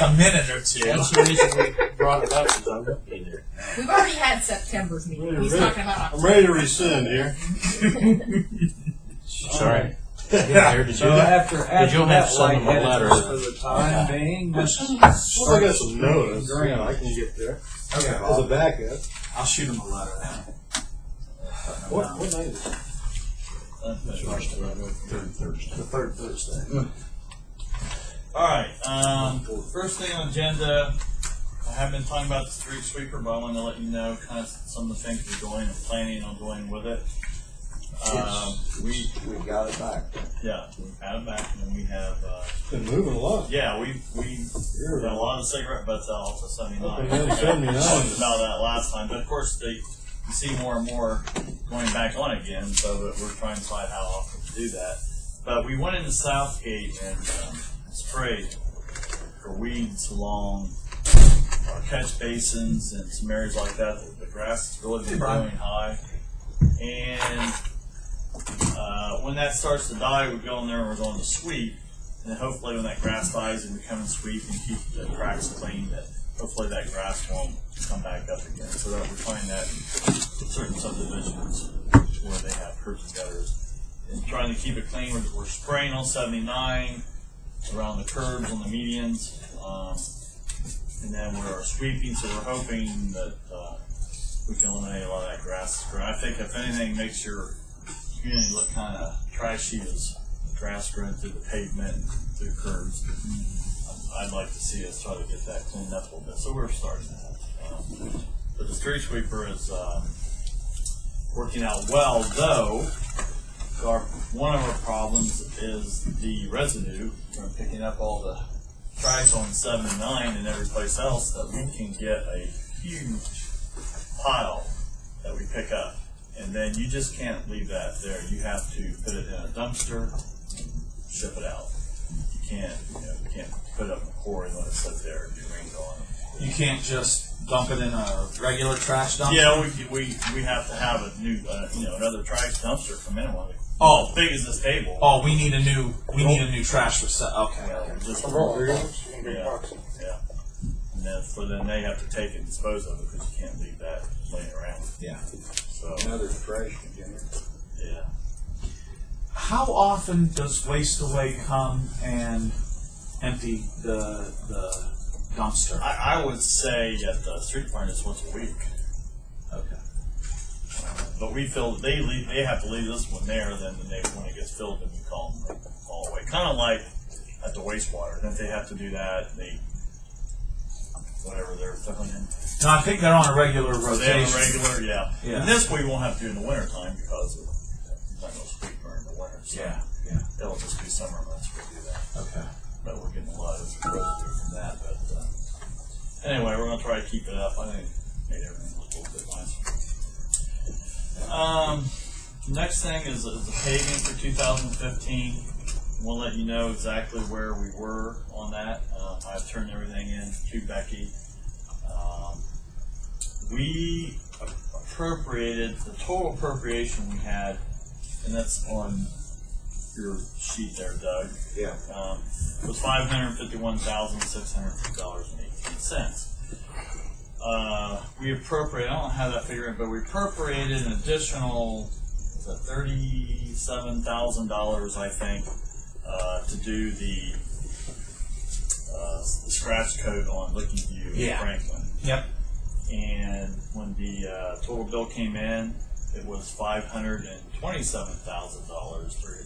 like a minute or two. That's the reason we brought it up, because I'm going to be there. We've already had September's meeting. He's talking about I'm October. ready to rescind here. Sorry. So after you'll have that to send them a letter. for the time being, just Well, I got some notice. Green. I can get there. Okay, As a backup. I'll shoot him a letter then. What night is it? Third Thursday. The third Thursday. Alright, first thing on the agenda, I have been talking about the street sweeper, but I want to let you know kind of some of the things we're doing and planning on doing with it. we got it back. Yeah, we've had it back, and we have, Been moving a lot. yeah, we got a lot of cigarette butts out off of 79. Up and down 79. We talked about that last time, but of course you see more and more going back on again, so that we're trying to decide how often to do that. But we went into Southgate and sprayed for weeds along our catch basins and some areas like that. The grass has really been growing high, and when that starts to die, we go in there and we're going to sweep, and then hopefully when that grass dies and we come and sweep and keep the cracks clean, that hopefully that grass won't come back up again. So that we find that in certain subdivisions where they have curb and gutters, and trying to keep it clean. We're spraying on 79 around the curbs on the medians, and then we're sweeping. So we're hoping that we can eliminate a lot of that grass. I think if anything makes your community look kind of trashy is grass growing through the pavement and through curbs. I'd like to see us try to get that cleaned up a little bit. So we're starting that. But the street sweeper is working out well, though one of our problems is the residue from picking up all the trash on 79 and every place else, that we can get a huge pile that we pick up. And then you just can't leave that there. You have to put it in a dumpster and ship it out. You can't put it up in a quarry and let it sit there and be rained on. You can't just dump it in a regular trash dumpster? Yeah, we have to have a new another trash dumpster come in. Oh, as big as this table. Oh, we need a new trash receptacle. Okay. Yeah, just Yeah. And then they have to take and dispose of it, because you can't leave that laying around. Yeah. So Another trash container. yeah. How often does Waste Away come and empty the dumpster? I would say at the street furnace once a week. Okay. But we fill. They have to leave this one there. Then when it gets filled, then we call them all away. Kind of like at the wastewater. Then if they have to do that, whatever they're filling in. No, I think they're on a regular So they have rotation. a regular, yeah. Yeah. And this we won't have to do in the winter time because it's not going to sweep during the winter. So Yeah. it'll just be summer months we do that. Okay. But we're getting a lot of residue from that. But anyway, we're going to try to keep it up. I think it made everything look a little bit nicer. Next thing is the paving for 2015. We'll let you know exactly where we were on that. I've turned everything in to Becky. We appropriated, the total appropriation we had, and that's on your sheet there, Doug. Yeah. Was $551,650.18. We appropriated, I don't have that figure, but we appropriated an additional, $37,000, I think, to do the scratch coat on Licking View in Franklin. Yep. And when the total bill came in, it was $527,000.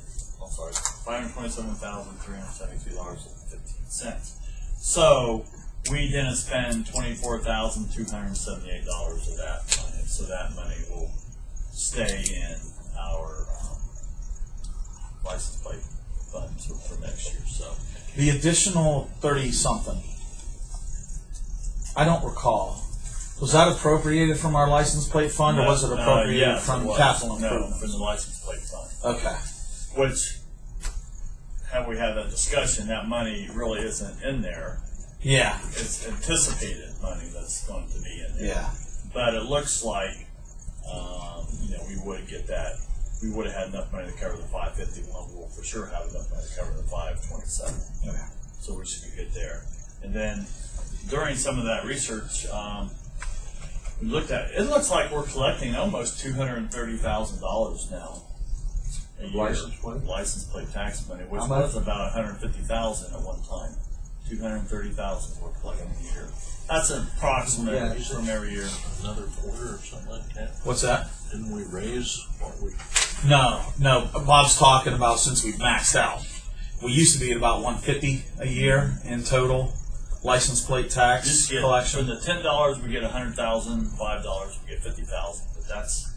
$527,372.15. So we didn't spend $24,278 of that money. So that money will stay in our license plate funds for next year. So The additional 30-something, I don't recall. Was that appropriated from our license plate fund, or was it appropriated yes, from it was. capital No, improvement? from the license plate fund. Okay. Which, had we had that discussion, that money really isn't in there. Yeah. It's anticipated money that's going to be in there. Yeah. But it looks like, we would get that. We would have had enough money to cover the 551. We'll for sure have enough money to cover the 527. Okay. So we should be good there. And then during some of that research, we looked at it. It looks like we're collecting almost $230,000 now a year. License plate tax money, which was about $150,000 at one time. $230,000 we're collecting a year. That's an approximate from every year. Another quarter or something like that. What's that? Didn't we raise what we? No. Bob's talking about since we've maxed out. We used to be at about $150 a year in total license plate tax Just get, collection. for the $10 we get $100,000, $5 we get $50,000. But that's,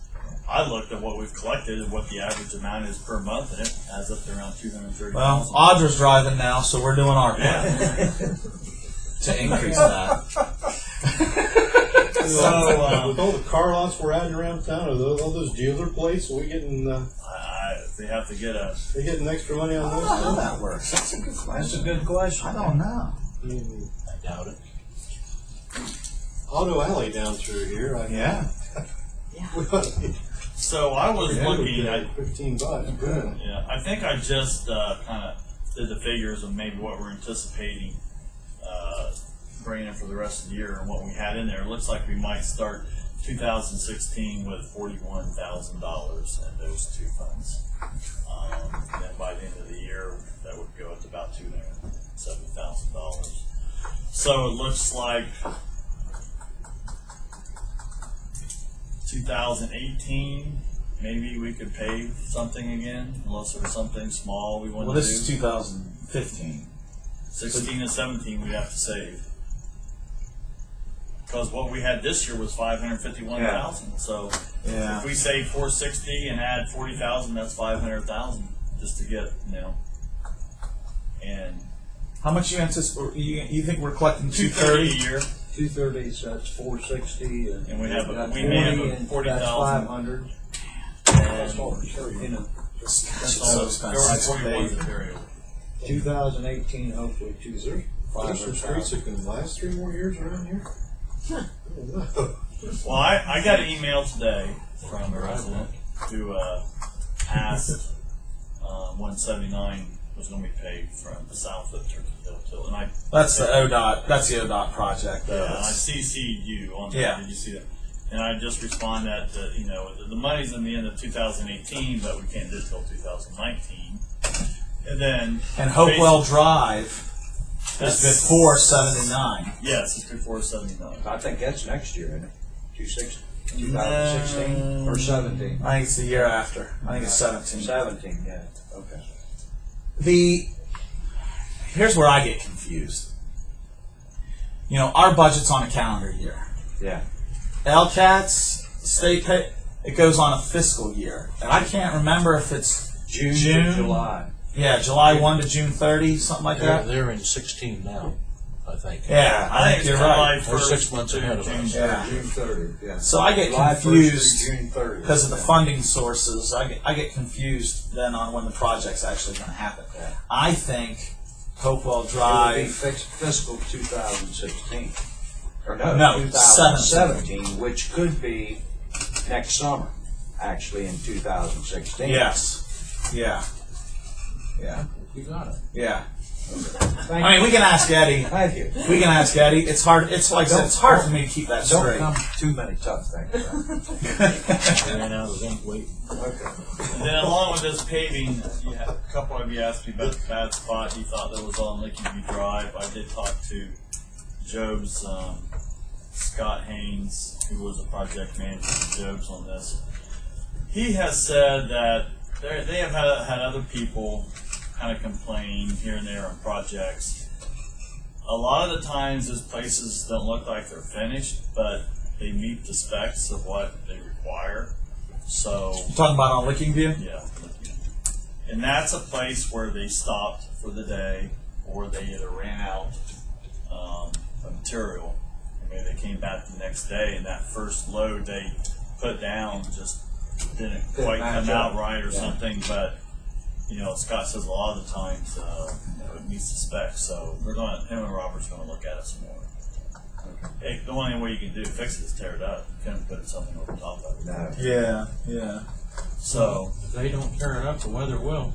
I looked at what we've collected and what the average amount is per month, and it adds up to around $230,000. Well, Audra's driving now, so we're doing our part to increase that. So, with all the car lots we're adding around town, are those, all those dealer plates, are we getting, they have to get a. they getting extra money on I those? don't know how too? that works. That's a good question. That's a good question. I don't know. I doubt it. Auto alley down through here. Yeah. So I was looking at. $15. Good. Yeah, I think I just kind of did the figures of maybe what we're anticipating bringing in for the rest of the year and what we had in there. It looks like we might start 2016 with $41,000 in those two funds. And then by the end of the year, that would go up to about $270,000. So it looks like 2018, maybe we could pave something again, unless there was something small we wanted Well, to this do. is 2015. 16 and 17 we'd have to save. Because what we had this year was $551,000. So Yeah. if we save $460 and add $40,000, that's $500,000 just to get, and How much you anticipate? You think we're collecting $230 $230 a year, 230, so that's 460, and we have got we may have 40, a and 40,000. that's 500. And You know, That's so so there are expensive. 41 material. 2018, hopefully, Is there some streets that can last 3 more years around here? I don't know. Well, I got an email today from a resident who asked 179 was going to be paid from south of Turkey Hill till, and I That's the ODOT. That's the ODOT project. Though. yeah, and I CC'd you on that. Yeah. Did you see that? And I just responded that the money's in the end of 2018, but we can't do it till 2019. And then And Hopewell Drive That's- is before 79. yes, it's before 79. I think that's next year, isn't it? 2016 or 17? I think it's the year after. I think it's 17. 17, yeah. Okay. Here's where I get confused. Our budget's on a calendar year. Yeah. LCAT's state pay, it goes on a fiscal year, and I can't remember if it's June June? to July. July 1 to June 30, something like that. They're in 16 now, I think. Yeah, I think it's you're July right. They're 6 1st months to ahead of June us. 30. Yeah. June 30, yeah. So I get July 1st to confused June 30. because of the funding sources. I get confused then on when the project's actually going to happen. Yeah. I think Hopewell It would be Drive. fiscal 2016. Or No, 2017, which could be next summer, actually, in 2016. Yes. Yeah. You got it. Yeah. Thank I mean, we can ask Eddie. Thank you. We can ask Eddie. It's hard. It's like I said, it's hard for me to keep that Don't straight. come too many tough things. Ran out of ink waiting. Okay. And then along with this paving, a couple of you asked me about the bad spot he thought that was on Lincoln View Drive. I did talk to Job's Scott Haynes, who was a project manager for Job's on this. He has said that they have had other people kind of complain here and there on projects. A lot of the times those places don't look like they're finished, but they meet the specs of what they require. So Talking about on Licking View? yeah. And that's a place where they stopped for the day, or they either ran out of material, and maybe they came back the next day, and that first load they put down just didn't quite come out right or something. But Scott says a lot of the times it meets the specs, so him and Robert's going to look at it some more. Hey, the only way you can fix it is tear it up. You can't put something over top of it. No. Yeah. So, If they don't tear it up, the weather will.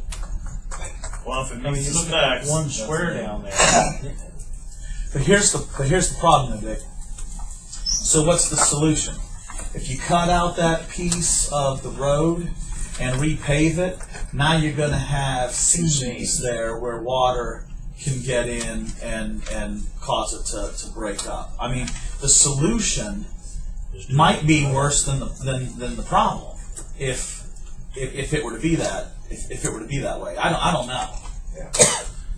well, if it I mean, meets you the look at specs, that one that's square the- down there. But here's the problem, Dick. So what's the solution? If you cut out that piece of the road and repave it, now you're going to have seams there where water can get in and cause it to break up. I mean, the solution might be worse than the problem if it were to be that way. I don't know. Yeah.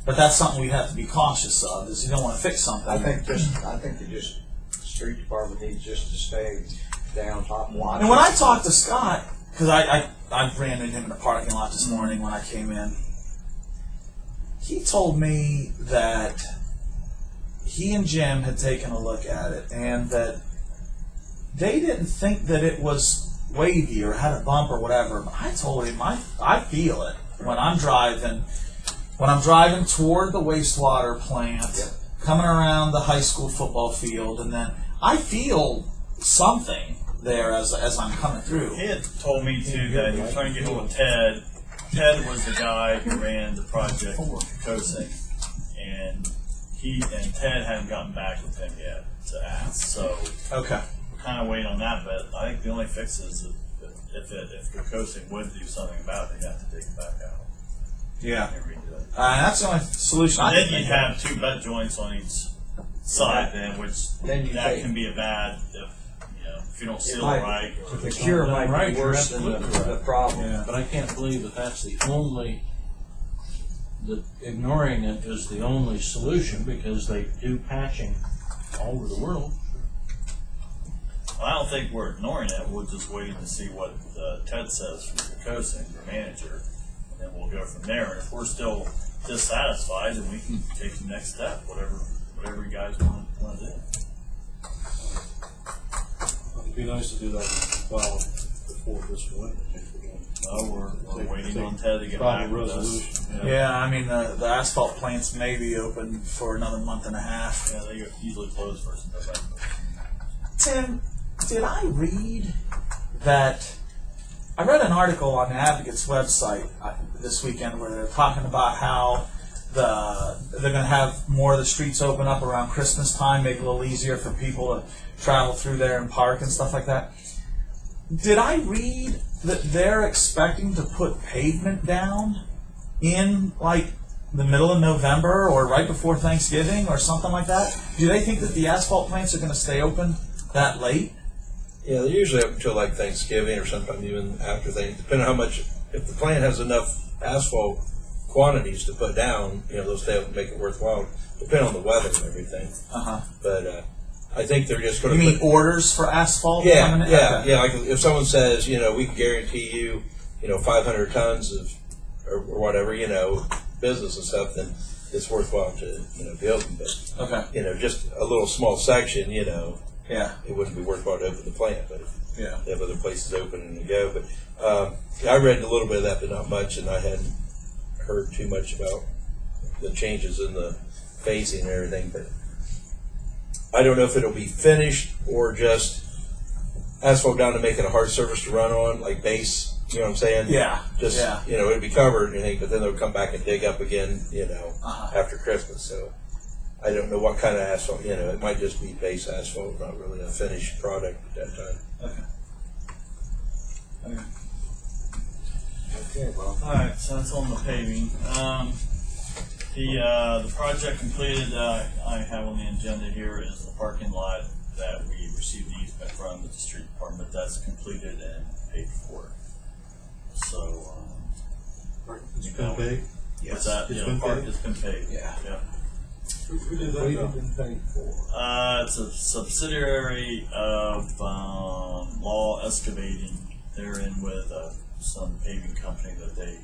But that's something we have to be cautious of. Is you don't want to fix something. I think the street department needs just to stay down top and watch. And when I talked to Scott, because I ran into him in the parking lot this morning when I came in, he told me that he and Jim had taken a look at it and that they didn't think that it was wavy or had a bump or whatever. But I told him I feel it when I'm driving toward the wastewater plant, coming around the high school football field, and then I feel something there as I'm coming through. He had told me too that he was trying to get hold of Ted. Ted was the guy who ran the project for Kosing, and Ted hadn't gotten back with him yet to ask. So Okay. we're kind of waiting on that. But I think the only fix is if the Kosing would do something about it, they have to take it back out Yeah. and redo it. That's the only solution. I And then can you think of. have two butt joints on each side, Then you that take- can be a bad if you don't seal might- right. The cure might Right, be you're worse than absolutely right. the problem. Yeah. But I can't believe that's the only, that ignoring it is the only solution, because they do patching all over the world. I don't think we're ignoring it. We're just waiting to see what Ted says from the Kosing, your manager, and then we'll go from there. And if we're still dissatisfied, then we can take the next step, whatever you guys want to do. It'd be nice to do that well before this winter. We're waiting on Ted to get Proper back with us. resolution. Yeah, I mean the asphalt plants may be open for another month and a half. Yeah, they usually close first of November. Tim, did I read that? I read an article on the Advocate's website this weekend where they're talking about how they're going to have more of the streets open up around Christmas time, make it a little easier for people to travel through there and park and stuff like that. Did I read that they're expecting to put pavement down in like the middle of November or right before Thanksgiving or something like that? Do they think that the asphalt plants are going to stay open that late? Yeah, they're usually up until like Thanksgiving or sometime even after Thanksgiving, depending on how much, if the plant has enough asphalt quantities to put down, they'll stay open, make it worthwhile, depending on the weather and everything. But I think they're just going You to mean orders for asphalt? Yeah, coming in? yeah, Okay. yeah. Like if someone says, we can guarantee you, 500 tons of, or whatever, business and stuff, then it's worthwhile to, be open. But, Okay. just a little small section, Yeah. it wouldn't be worthwhile to open the plant. But if Yeah. they have other places open and to go. But I read a little bit of that, but not much, and I hadn't heard too much about the changes in the phasing and everything. But I don't know if it'll be finished or just asphalt down to make it a hard surface to run on, like base. You know what I'm saying? Yeah. Just Yeah. it'd be covered, but then they'll come back and dig up again, Uh-huh. after Christmas. So I don't know what kind of asphalt. It might just be base asphalt, not really a finished product at that time. Okay, well, All right, so that's on the paving. The project completed. I have on the agenda here is the parking lot that we received the easement from the street department. That's completed and paid for. So, It's been paid? what's that? It's Yeah, been park paid? has been paid. Yeah. Who did that job? It's a subsidiary of Law Excavating. They're in with some paving company that they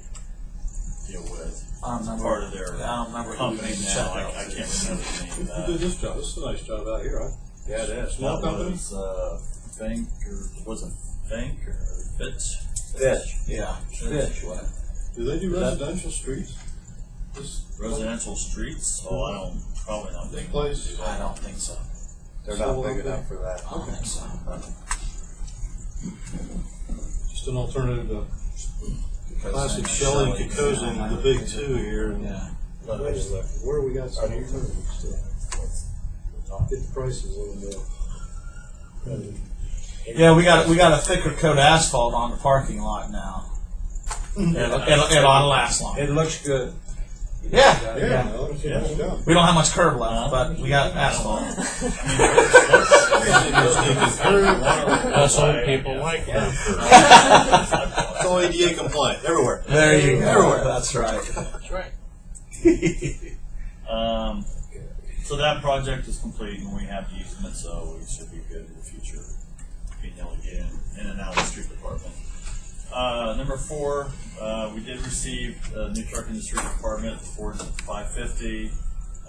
deal with. I don't remember. Part of their I don't remember who company made the now. check I out. can't remember the name of Who that. did this job? This is a nice job out here, right? yeah, it is. Small That company? was Fink, or was it Fink or Fitch? Fish. Yeah. Fish, what? Do they do residential streets? This Residential streets? Oh, I don't, probably not think. place? I don't think so. They're So not big okay. enough for that. I don't think so. Just an alternative to Because classic then Shelley and Shelley, Kikosin, the big two here. And Yeah. Not many left. where we got some? Get the prices on the. Yeah, we got a thicker coat of asphalt on the parking lot now. It ought to last long. It looks good. Yeah. Yeah, no, it's nice job. We don't have much curb left, but we got asphalt. Us old people like that. It's all ADA compliant everywhere. There you go. Everywhere. That's right. That's right. So that project is complete, and we have the easement, so we should be good in the future, being able to get in and out of the street department. Number 4, we did receive a new truck in the street department, Ford 550.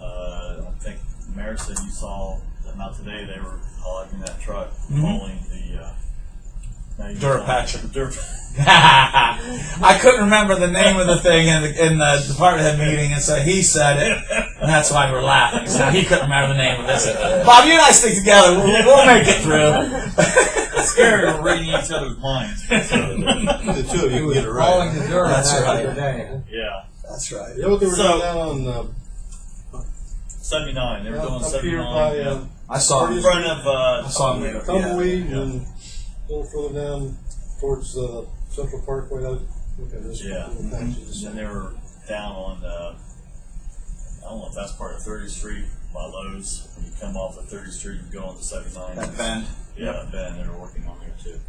I think the mayor said you saw them out today. They were hauling that truck, hauling the Durapatcher. I couldn't remember the name of the thing in the department head meeting, and so he said it, and that's why we're laughing. So he couldn't remember the name of this. Bob, you and I stick together. We'll make it through. It's scary we're reading each other's minds. The two of you can get it Hauling right. the dirt That's out right. today. Yeah. That's right. Yeah, what they were So- doing down on 79. They were doing up here 79. by Yeah. I saw In him. front of I saw him. Tumbleweed Yeah. and a little further down towards Central Parkway. Yeah. And then they were down on, I don't know if that's part of 30th Street by Lowe's. When you come off of 30th Street and go on to 79. That bend. Yeah, that bend. They were working on there too.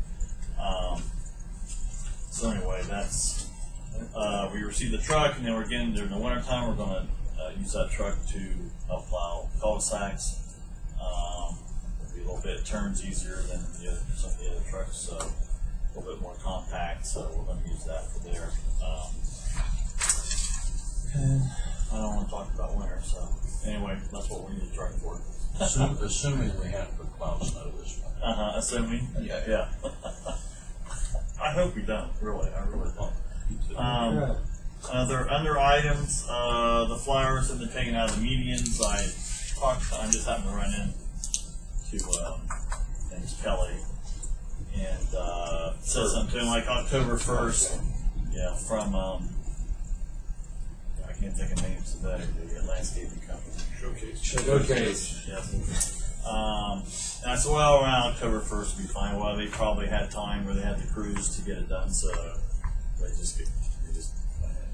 So anyway, that's, we received the truck, and then we're getting, during the winter time, we're going to use that truck to help plow cul-de-sacs. It'll be a little bit, turns easier than some of the other trucks, so a little bit more compact, so we're going to use that for there. And I don't want to talk about winter, so anyway, that's what we need the truck for. Assuming we have to plow snow this way. Assuming? Yeah. I hope we don't, really. I really don't. Under items, the flowers have been taken out of the medians. I just happened to run into name's Kelly, and said something to him like October 1st. Yeah, from I can't think of names today. The landscaping company. Showcase. Yes. And I said, well, around October 1st will be fine. Well, they probably had time where they had the crews to get it done, so they just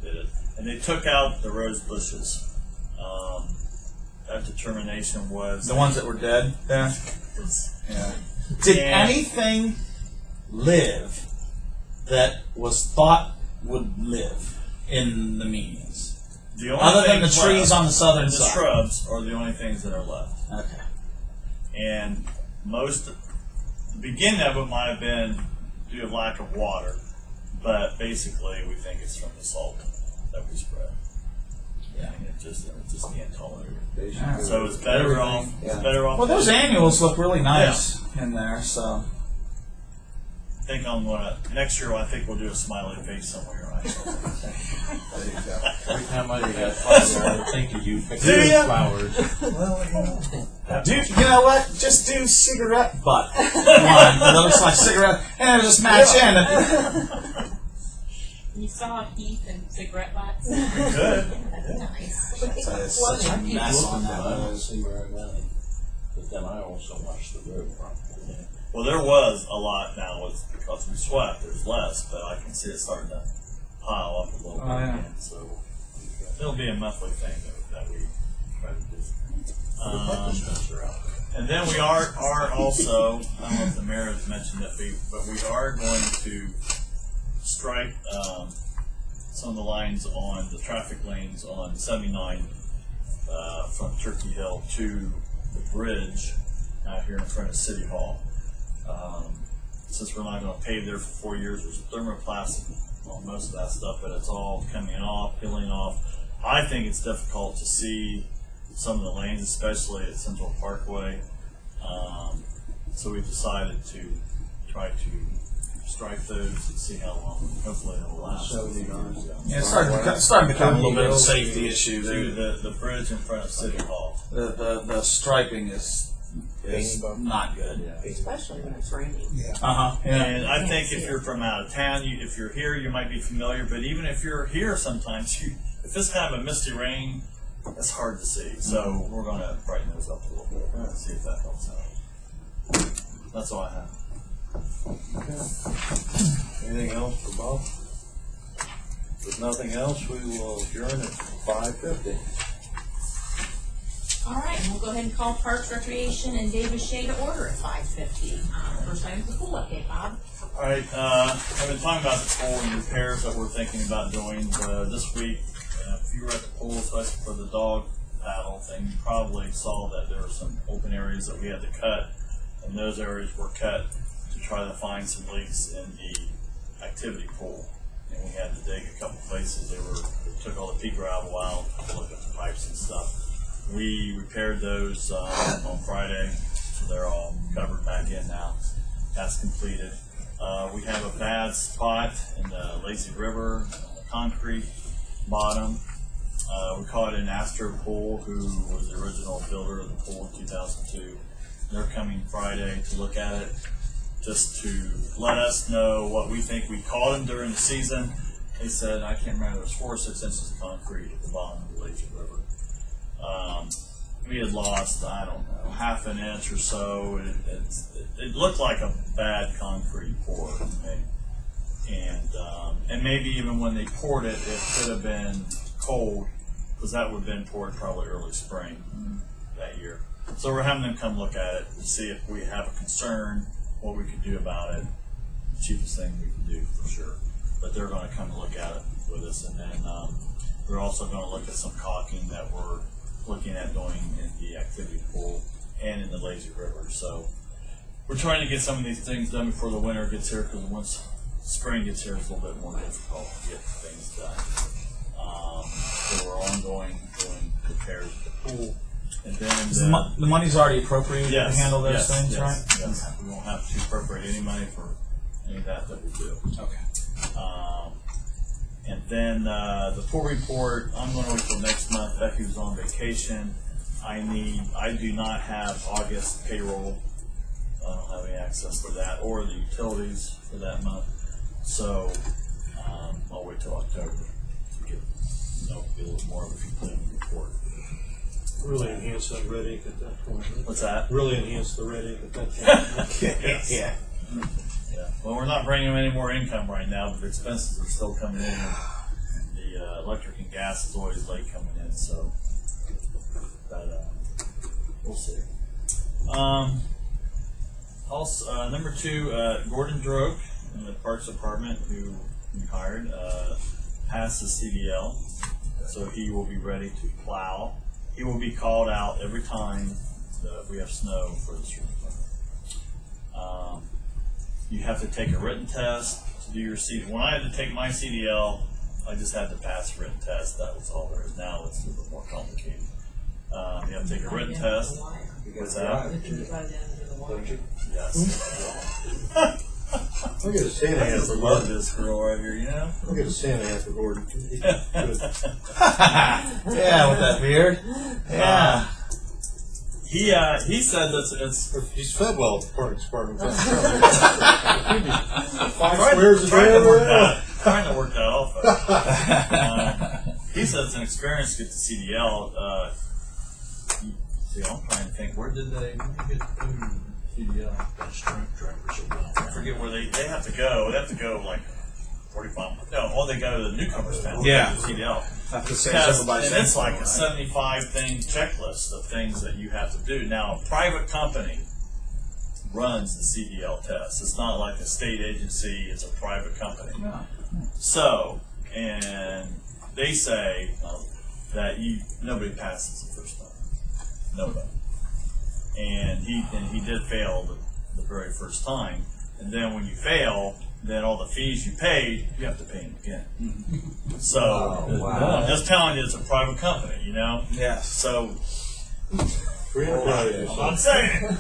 did it. And they took out the rose bushes. That determination was The ones that were dead there. Yeah. Did And- anything live that was thought would live in the medians? the only Other than the things trees left, on the southern and the side. shrubs are the only things that are left. Okay. And the beginning of it might have been due to lack of water, but basically we think it's from the salt that we spread. Yeah. And it just can't tolerate it. Alright. So it's better off. It's better off. Well, those annuals look really nice in there, so. I think I'm gonna next year. I think we'll do a smiley face somewhere. Right? Every time I get flowers, I think of you picking Do ya? flowers. You know what? Just do cigarette butt one that looks like cigarette, and it'll just match in. You saw Heath and cigarette butts. Good. Nice. It's such a mess on that I don't one. see where I'm at. But then I also watch the road properly. Well, there was a lot now because we swept. There's less, but I can see it starting to pile up a little bit yeah. again. So it'll be a monthly thing that we try to do. Dispenser out. And then we are also, I don't know if the mayor has mentioned it, but we are going to strike some of the lines on the traffic lanes on 79 from Turkey Hill to the bridge out here in front of City Hall. Since we're not going to pave there for 4 years, there's thermoplastic on most of that stuff, but it's all coming off, peeling off. I think it's difficult to see some of the lanes, especially at Central Parkway. So we decided to try to strike those and see how long. Hopefully it'll last. Yeah, it's starting to become a little bit of a safety issue. To the bridge in front of City Hall. The striping is not good. Especially when it's raining. And I think if you're from out of town, if you're here, you might be familiar. But even if you're here, sometimes if it's kind of a misty rain, That's hard to see. So we're going to brighten those up a little bit and see if that helps out. That's all I have. Anything else for Bob? If nothing else, we will adjourn at 5:50. All right, and we'll go ahead and call Parks, Recreation, and Davis Shai to order at 5:50. First item is the pool update, Bob. All right, I've been talking about the pool and repairs that we're thinking about doing this week. If you were at the pool, especially for the dog paddle thing, you probably saw that there were some open areas that we had to cut, and those areas were cut to try to find some leaks in the activity pool. And we had to dig a couple places. They took all the pea gravel out to look at the pipes and stuff. We repaired those on Friday, so they're all covered back in now. That's completed. We have a bad spot in the Lazy River, concrete bottom. We caught an Astro Pool, who was the original builder of the pool in 2002. They're coming Friday to look at it, just to let us know what we think. We caught them during the season. They said, I can't remember, it was 4 or 6 inches of concrete at the bottom of the Lazy River. We had lost, I don't know, half an inch or so. It looked like a bad concrete pour to me. And maybe even when they poured it, it could have been cold, because that would have been poured probably early spring that year. So we're having them come look at it to see if we have a concern, what we could do about it. The cheapest thing we can do, for sure. But they're going to come look at it with us, and then we're also going to look at some caulking that we're looking at doing in the activity pool and in the Lazy River. So we're trying to get some of these things done before the winter gets here, because once spring gets here, it's a little bit more difficult to get things done. So we're ongoing doing repairs at the pool. And then the money's already appropriated to handle those things, yes, right? Yes. We won't have to appropriate any money for any of that we do. Okay. And then the pool report, I'm going to wait till next month. Becky was on vacation. I do not have August payroll. I don't have any access for that, or the utilities for that month. So I'll wait till October to get a little more of a complete report. Really enhance that red ink at that point. What's that? Really enhance the red ink at that point. Yes. Yeah. Well, we're not bringing any more income right now, but the expenses are still coming in. The electric and gas is always late coming in, so we'll see. Also, number 2, Gordon Droke in the Parks Department, who we hired, passed the CDL, so he will be ready to plow. He will be called out every time that we have snow for the street department. You have to take a written test to do your CDL. When I had to take my CDL, I just had to pass a written test. That was all there is. Now it's a little bit more complicated. You have to take a written test. What's that? Yes. I'll get a Santa I hat just for love Gordon. this girl right here, you know? I'll get a Santa hat for Gordon. Good. Yeah, with that beard. Yeah. He said that it's He's fed well at the Parks Department. 5 trying squares a day. trying to work that off. He said it's an experience to get the CDL. See, I'm trying to think, where did they get CDL? I forget where they have to go. They have to go like 45. No, or they go to the newcomers town. Yeah. To CDL. Have to say Because- something by and it's like a right? 75 thing checklist of things that you have to do. Now, a private company runs the CDL test. It's not like a state agency, it's a private company. Yeah. So, and they say that nobody passes the first time. Nobody. And he did fail the very first time. And then when you fail, then all the fees you paid, you have to pay them again. So, I'm just telling you, it's a private company, you know? Yes. So, We're proud of you, I'm son. not saying it,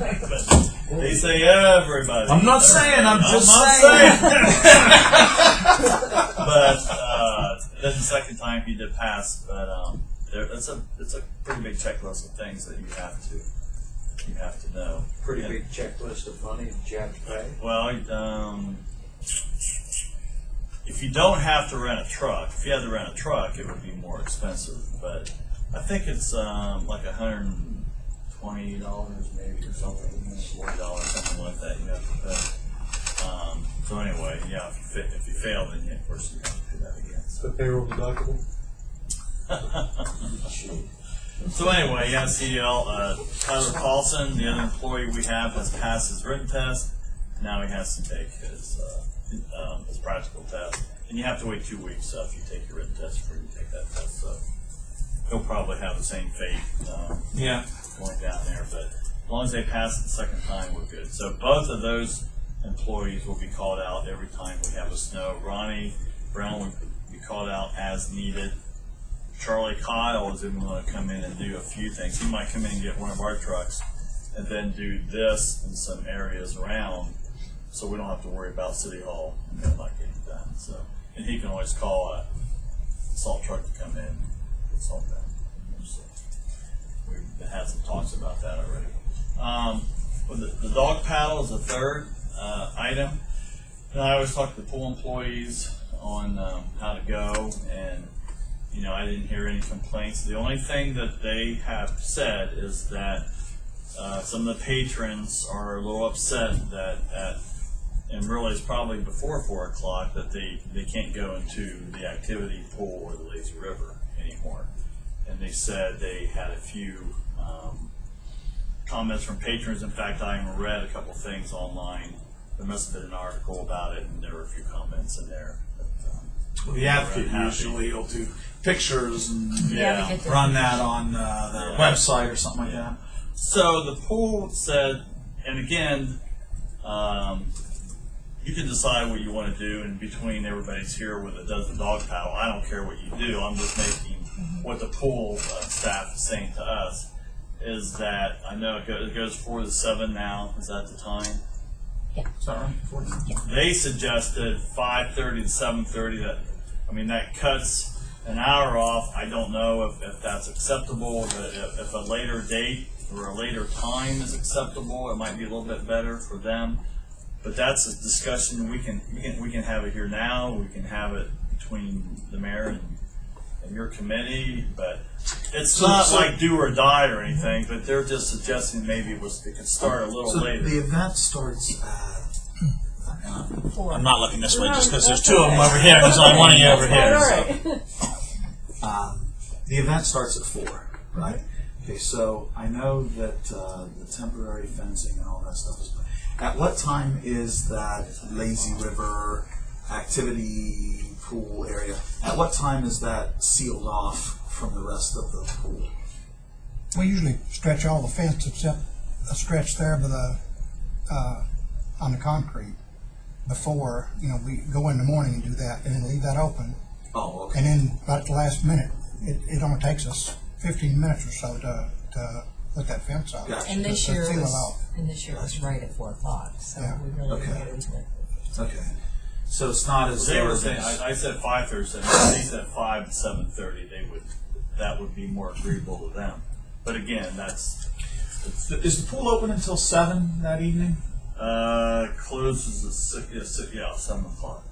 but they say everybody. I'm not saying, I'm just not saying. But then the second time he did pass, but it's a pretty big checklist of things that you have to know. Pretty And- big checklist of money that you have to pay. Well, if you don't have to rent a truck, if you had to rent a truck, it would be more expensive. But I think it's like $120 maybe or something, $40, something like that. You have to pay. So anyway, yeah, if you fail, then of course you have to do that again. The payroll deductible? So anyway, yeah, CDL, Tyler Paulson, the other employee we have, has passed his written test. Now he has to take his practical test. And you have to wait 2 weeks if you take your written test before you take that test. So he'll probably have the same fate going down there. But as long as they pass it the second time, we're good. So both of those employees will be called out every time we have a snow. Ronnie Brown will be called out as needed. Charlie Kyle is even going to come in and do a few things. He might come in and get one of our trucks and then do this in some areas around, so we don't have to worry about City Hall and not getting done. So, and he can always call a salt truck to come in and get salt down. So we've had some talks about that already. The dog paddle is the third item. And I always talk to the pool employees on how to go, and I didn't hear any complaints. The only thing that they have said is that some of the patrons are a little upset that and really it's probably before 4 o'clock, that they can't go into the activity pool or the lazy river anymore. And they said they had a few comments from patrons. In fact, I even read a couple things online. There must have been an article about it, and there were a few comments in there. The advocate usually will do pictures and Yeah. run that on their website or something like that. So the pool said, and again, you can decide what you want to do in between everybody's here that does the dog paddle. I don't care what you do. I'm just making what the pool staff is saying to us is that I know it goes 4 to 7 now. Is that the time? Is that right? They suggested 5:30 to 7:30. That cuts an hour off. I don't know if that's acceptable. If a later date or a later time is acceptable, it might be a little bit better for them. But that's a discussion we can have it here now. We can have it between the mayor and your committee. But it's not like do or die or anything. But they're just suggesting maybe it could start a little later. The event starts at. I'm not looking this way just because there's two of them over here and there's only one of you over here. So. The event starts at 4, right? Okay, so I know that the temporary fencing and all that stuff is. At what time is that lazy river activity pool area? At what time is that sealed off from the rest of the pool? We usually stretch all the fence except a stretch there by the on the concrete before we go in the morning and do that, and then leave that open. Oh, okay. And then right at the last minute, it only takes us 15 minutes or so to put that fence out. Gotcha. And this To year seal it was, out. and this year was right at 4 o'clock, so Yeah. we really Okay. didn't get into it. Okay. So it's not as They though were it's- saying, I said 5:30. They said 5 to 7:30. That would be more agreeable to them. But again, Is the pool open until 7 that evening? closes at 7 o'clock.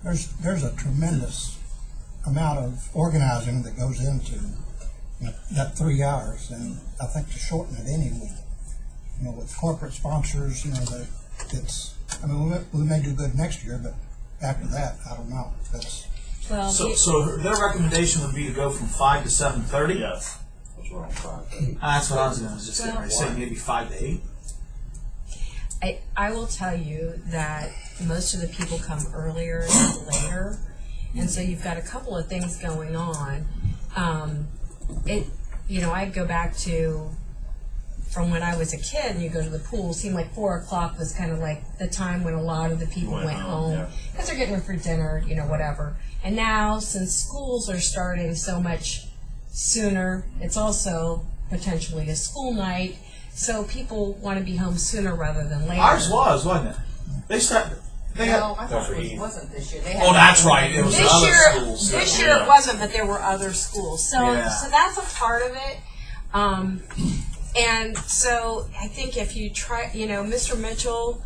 There's a tremendous amount of organizing that goes into that 3 hours, and I think to shorten it anyway, with corporate sponsors, we may do good next year, but after that, I don't know. Well, So their recommendation would be to go from 5 to 7:30. Yes. What's wrong with 5:30? That's what I was going to just Well, say. Maybe 5 to 8. I will tell you that most of the people come earlier than later, and so you've got a couple of things going on. I'd go back to from when I was a kid and you go to the pool, it seemed like 4 o'clock was kind of like the time when a lot of the people went home because they're getting ready for dinner, whatever. And now, since schools are starting so much sooner, it's also potentially a school night, so people want to be home sooner rather than later. Ours was, wasn't it? They started. No, I thought it wasn't this year. They had Oh, that's right. It was This other year, schools. this year it wasn't, but there were other schools. So, Yeah. so that's a part of it. And so I think if you try, Mr. Mitchell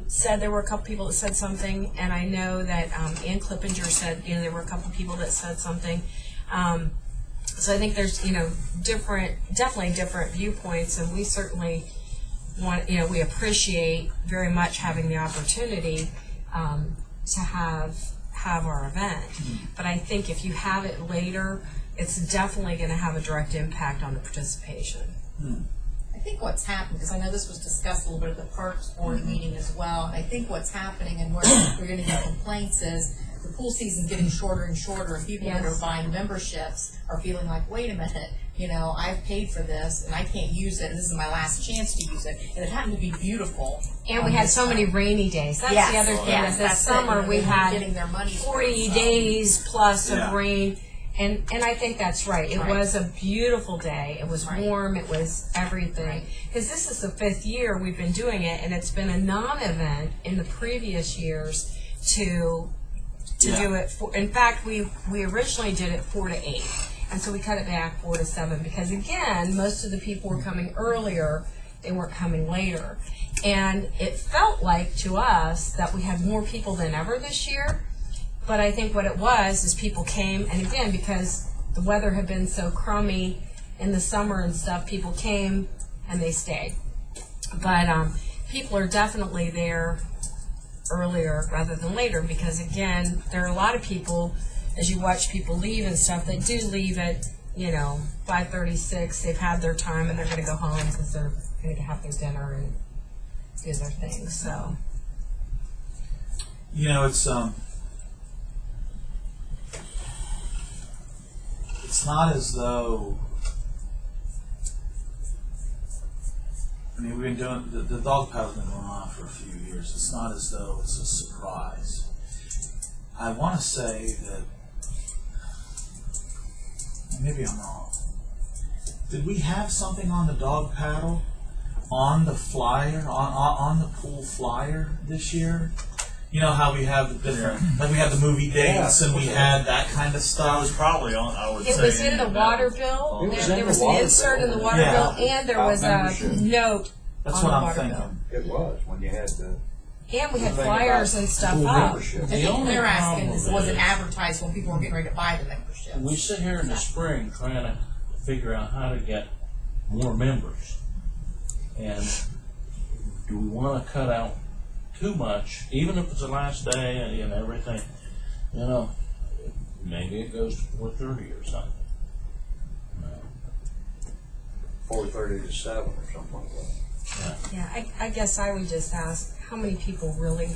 said there were a couple people that said something, and I know that Ann Clippinger said, there were a couple people that said something. So I think there's, definitely different viewpoints, and we certainly want, we appreciate very much having the opportunity to have our event. But I think if you have it later, it's definitely going to have a direct impact on the participation. I think what's happened, because I know this was discussed a little bit at the Parks Board meeting as well, and I think what's happening and where we're going to get complaints is the pool season's getting shorter and shorter, and people that are buying memberships are feeling like, wait a minute, I've paid for this and I can't use it, and this is my last chance to use it, and it happened to be beautiful. And we had so many rainy days. That's the other thing. Is this summer we had getting their money 40 days plus of rain. And I think that's right. It Right. was a beautiful day. It was Right. warm. It was everything. Because this is the 5th year we've been doing it, and it's been a non-event in the previous years to do it. In fact, we originally did it 4 to 8, and so we cut it back 4 to 7 because, again, most of the people were coming earlier. They weren't coming later. And it felt like to us that we had more people than ever this year. But I think what it was is people came, and again, because the weather had been so crummy in the summer and stuff, people came and they stayed. But people are definitely there earlier rather than later because, again, there are a lot of people, as you watch people leave and stuff, that do leave at, 5:36. They've had their time and they're going to go home because they're going to have their dinner and do their things. So, it's not as though, we've been doing, the dog paddle's been going on for a few years. It's not as though it's a surprise. I want to say that, maybe I'm wrong, did we have something on the dog paddle, on the flyer, on the pool flyer this year? You know how we have the different, like we had the movie dates and we had that kind of That stuff. was probably on, I would it say. was in the water bill. It was There in was the an water insert bill. in the water Yeah. bill, and there was a Membership. note That's on what the I'm water thinking. bill. It was, when you had the And we had thing flyers about and stuff pool up. membership. The only They're asking, problem was it is- advertised when people were getting ready to buy the membership? We sit here in the spring trying to figure out how to get more members. And do we want to cut out too much, even if it's the last day and everything? Maybe it goes to 4:30 or something. 4:30 to 7 or something like that. Yeah, I guess I would just ask how many people really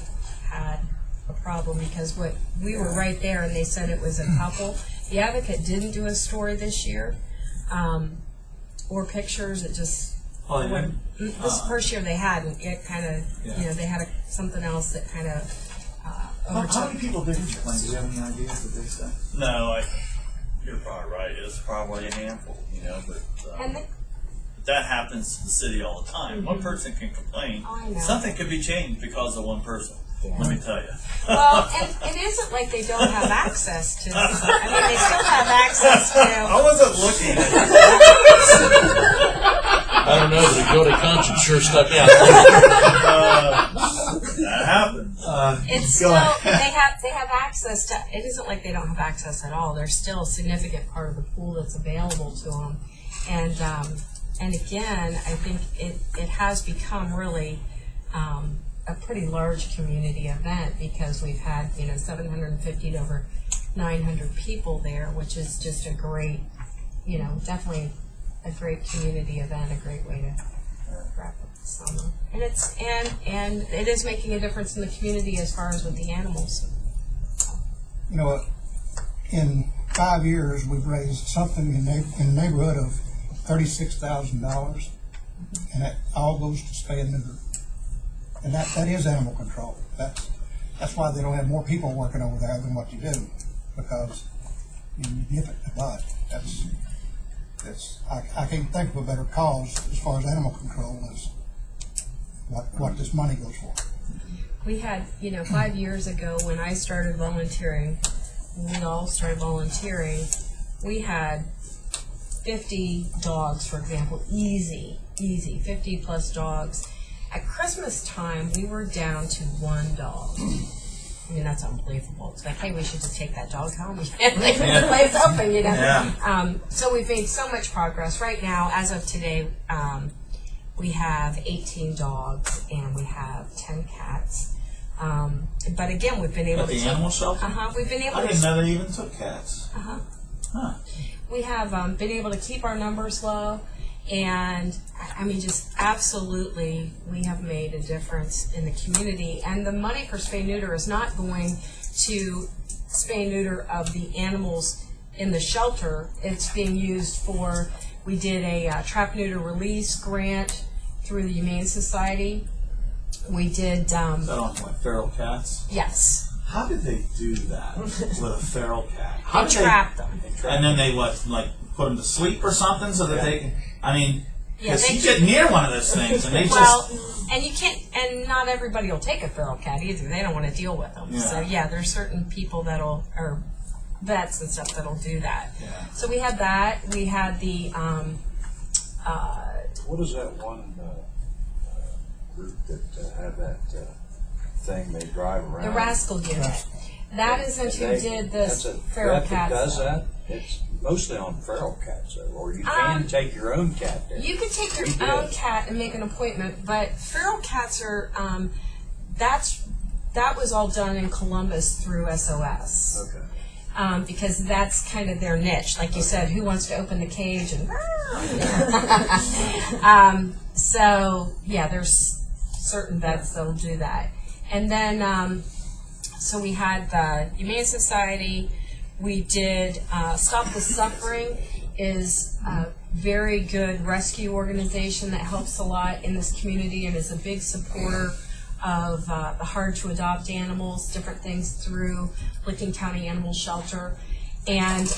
had a problem, because what we were right there and they said it was a couple. The Advocate didn't do a story this year, or pictures. It just this is the first year they had, and it kind of they had something else that kind of How overtook. many people did you claim? Do you have any ideas what they said? No, you're probably right. It's probably a handful, but And that happens to the city all the time. One person can complain. I know. Something could be changed because of one person. Let me tell you. Well, and it isn't like they don't have access to. They still have access to. I wasn't looking at I don't know, but the guilty conscience sure stuck out. that happens. It's still they have access to. It isn't like they don't have access at all. There's still a significant part of the pool that's available to them, and again, I think it has become really a pretty large community event, because we've had 750 to over 900 people there, which is just a great, definitely a great community event, a great way to wrap up the summer. And and it is making a difference in the community as far as with the animals. In 5 years, we've raised something in the neighborhood of $36,000, and that all goes to spay and neuter. And that is animal control. That's why they don't have more people working over there than what you do, because you nip it in the bud. I can't think of a better cause as far as animal control as what this money goes for. We had, 5 years ago when I started volunteering, when we all started volunteering, we had 50 dogs, for example, easy, 50 plus dogs. At Christmas time, we were down to 1 dog. I mean, that's unbelievable. It's like, hey, we should just take that dog home and leave the place open, you know? Yeah. So we've made so much progress. Right now, as of today, we have 18 dogs and we have 10 cats. But again, we've been able At to the keep, animal shelter? we've been able I to didn't know they even took cats. Huh. we have been able to keep our numbers low, and I mean, just absolutely, we have made a difference in the community. And the money for spay neuter is not going to spay neuter of the animals in the shelter. It's being used for, we did a trap neuter release grant through the Humane Society. We did, Is that on like feral cats? yes, How did they do that with a feral cat? How they did trapped them. And then they what, like put them to sleep or something so that they can, I mean, Yeah, because they you get near one of those things and they Well, just, and you can't, and not everybody will take a feral cat either. They don't want to deal with them. Yeah. So yeah, there's certain people that'll, or vets and stuff that'll do that. Yeah. So we had that. We had the, What is that one group that had that thing they drive around? the rascal unit. That isn't who They- did this that's a feral vet cat that does stuff. that? It's mostly on feral cats, though, or you can take your own cat there. You could take your You did. own cat and make an appointment, but feral cats are, that was all done in Columbus through SOS. Okay. Because that's kind of their niche. Like you said, who wants to open the cage and so yeah, there's certain vets that'll do that. And then so we had the Humane Society. We did Stop the Suffering is a very good rescue organization that helps a lot in this community and is a big supporter of the hard to adopt animals, different things through Licking County Animal Shelter. And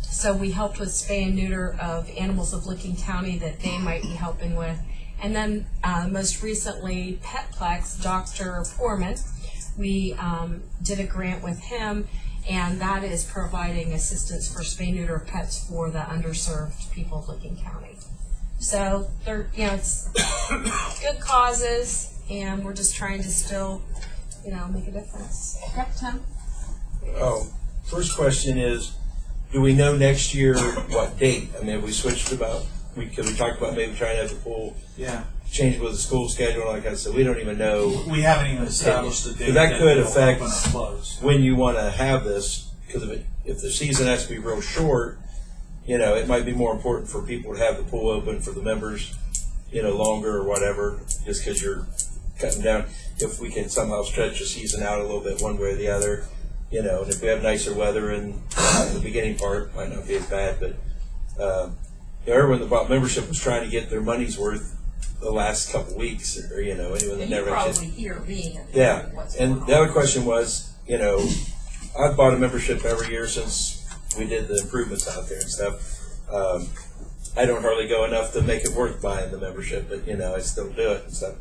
so we helped with spay and neuter of animals of Licking County that they might be helping with. And then most recently, Petplex, Dr. Foreman, we did a grant with him, and that is providing assistance for spay neuter of pets for the underserved people of Licking County. So they're, you know, it's good causes, and we're just trying to still, you know, make a difference. Yep, Tim? Oh, first question is, do we know next year what date? I mean, have we switched about, because we talked about maybe trying to have the pool yeah. change with the school schedule, like I said, we don't even know We haven't even established the date. that could it'll affect open or close. when you want to have this, because if the season has to be real short, you know, it might be more important for people to have the pool open for the members, you know, longer or whatever, just because you're cutting down. If we can somehow stretch the season out a little bit one way or the other, you know, and if we have nicer weather in the beginning part, it might not be as bad, but everyone that bought membership was trying to get their money's worth the last couple weeks, or, you know, anyone that And you never probably hear being in yeah, what's and going the on. other question was, you know, I've bought a membership every year since we did the improvements out there and stuff. I don't hardly go enough to make it worth buying the membership, but, you know, I still do it and stuff.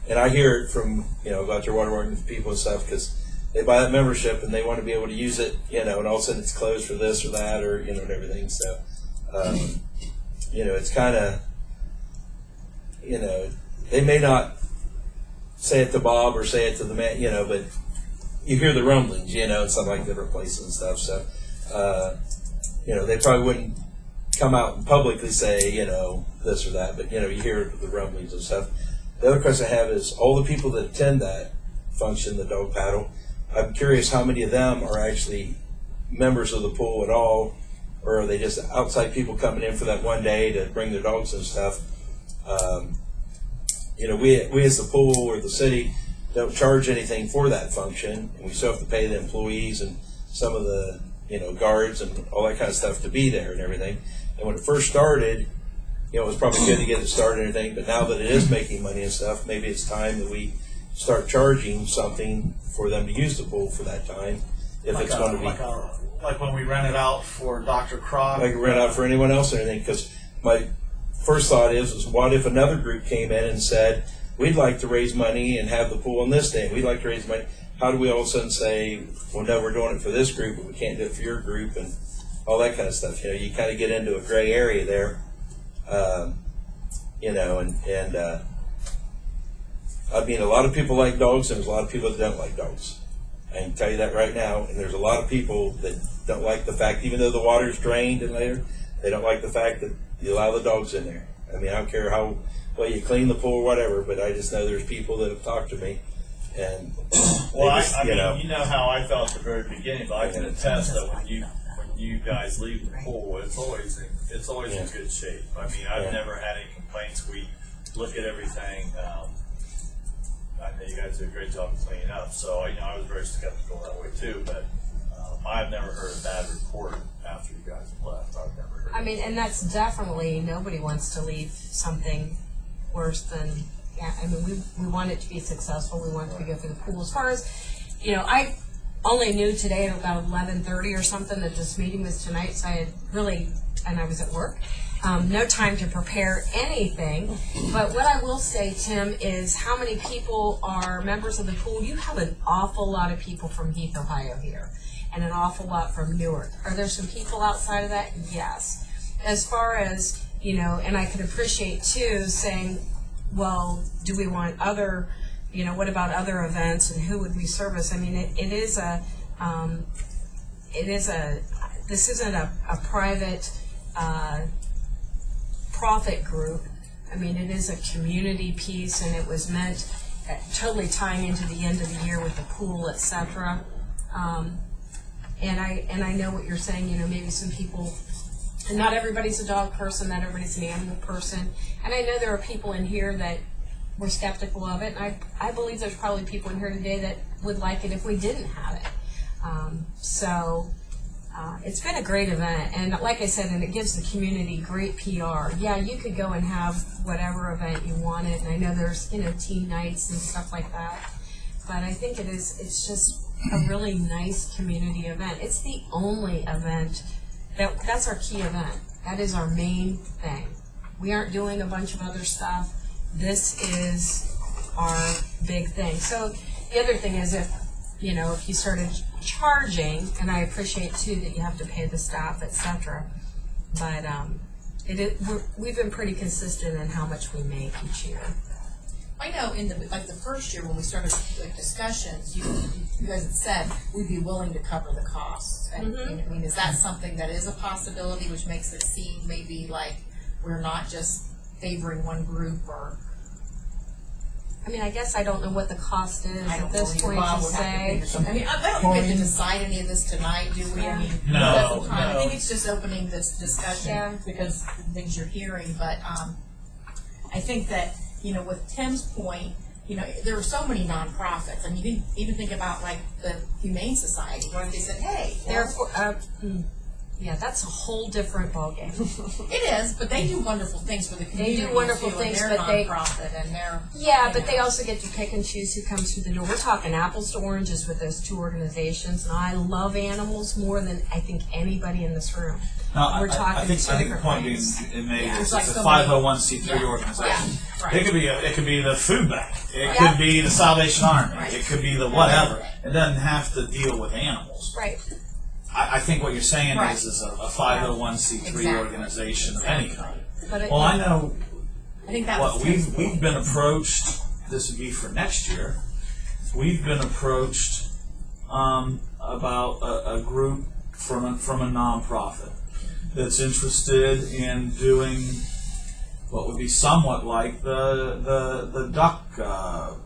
And I hear it from, you know, about your waterworking people and stuff, because they buy that membership and they want to be able to use it, you know, and all of a sudden it's closed for this or that, or, you know, and everything. So, you know, it's kind of, you know, they may not say it to Bob or say it to the man, you know, but you hear the rumblings, you know, in some like different places and stuff. So, you know, they probably wouldn't come out and publicly say, you know, this or that, but, you know, you hear the rumblings and stuff. The other question I have is all the people that attend that function, the dog paddle, I'm curious how many of them are actually members of the pool at all, or are they just outside people coming in for that one day to bring their dogs and stuff? You know, we as the pool or the city don't charge anything for that function, and we still have to pay the employees and some of the, you know, guards and all that kind of stuff to be there and everything. And when it first started, you know, it was probably good to get it started and everything, but now that it is making money and stuff, maybe it's time that we start charging something for them to use the pool for that time, if Like it's going to be like when we rent it out for Dr. Krog. like rent out for anyone else or anything. Because my first thought is what if another group came in and said, we'd like to raise money and have the pool on this day, we'd like to raise money. How do we all of a sudden say, well, no, we're doing it for this group, but we can't do it for your group, and all that kind of stuff? You know, you kind of get into a gray area there, you know, and I mean, a lot of people like dogs, and there's a lot of people that don't like dogs. I can tell you that right now. And there's a lot of people that don't like the fact, even though the water's drained and later, they don't like the fact that you allow the dogs in there. I mean, I don't care how well you clean the pool or whatever, but I just know there's people that have talked to me, and Well, they just, I mean, know. you know how I felt at the very beginning, but I can attest that when you guys leave the pool, it's always in good shape. I mean, I've never had any complaints. We look at everything. I know you guys do a great job of cleaning up, so I was very skeptical that way too. But I've never heard a bad report after you guys have left. I've never heard. I mean, and that's definitely, nobody wants to leave something worse than, yeah, I mean, we want it to be successful. We want it to be good for the pool. As far as, I only knew today at about 11:30 or something that this meeting was tonight, so I had really, and I was at work, no time to prepare anything. But what I will say, Tim, is how many people are members of the pool? You have an awful lot of people from Heath, Ohio here, and an awful lot from Newark. Are there some people outside of that? Yes. As far as, and I could appreciate too saying, well, do we want other, what about other events and who would we service? I mean, this isn't a private profit group. I mean, it is a community piece, and it was meant totally tying into the end of the year with the pool, etc. And I know what you're saying. Maybe some people, and not everybody's a dog person, not everybody's an animal person, and I know there are people in here that were skeptical of it, and I believe there's probably people in here today that would like it if we didn't have it. It's been a great event, and like I said, and it gives the community great PR. Yeah, you could go and have whatever event you wanted, and I know there's, teen nights and stuff like that, but I think it's just a really nice community event. It's the only event that's our key event. That is our main thing. We aren't doing a bunch of other stuff. This is our big thing. So the other thing is if you started charging, and I appreciate too that you have to pay the staff, etc. But we've been pretty consistent in how much we make each year. I know in the first year when we started discussions, you guys had said we'd be willing to cover the costs. And I mean, is that something that is a possibility, which makes it seem maybe like we're not just favoring one group? Or I mean, I guess I don't know what the cost is at this point to say. I mean, I don't think we have to decide any of this tonight, do we? I mean, No. I think it's just opening this discussion because of the things you're hearing. But I think that, with Tim's point, there are so many nonprofits. I mean, you can even think about like the Humane Society, where they said, hey, yeah, that's a whole different ballgame. It is, but they do wonderful things for the community. They do wonderful too, things, and they're but they nonprofit, and they're but they also get to pick and choose who comes through the door. We're talking apples to oranges with those two organizations, and I love animals more than I think anybody in this room. No, We're talking I think two the different point things. being made Yeah. is Like it's a so many- 501c3 organization. Yeah, right. It could be the food bank. It Yeah. could be the Salvation Army. Right. It could be the whatever. It doesn't have to deal with animals. Right. I think what you're saying Right. is a 501c3 Exactly. organization of any kind. But Well, I know I think that what was Tim's we've point. been approached. This would be for next year. We've been approached about a group from a nonprofit that's interested in doing what would be somewhat like the duck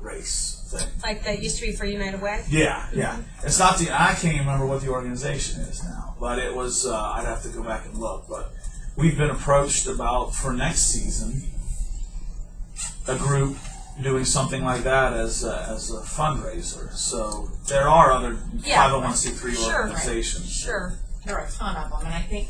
race thing. Like that used to be for United Way? Yeah. It's not I can't even remember what the organization is now, but it was. I'd have to go back and look. But we've been approached about for next season a group doing something like that as a fundraiser. So there are other 501c3 organizations. Sure. There are a ton of them, and I think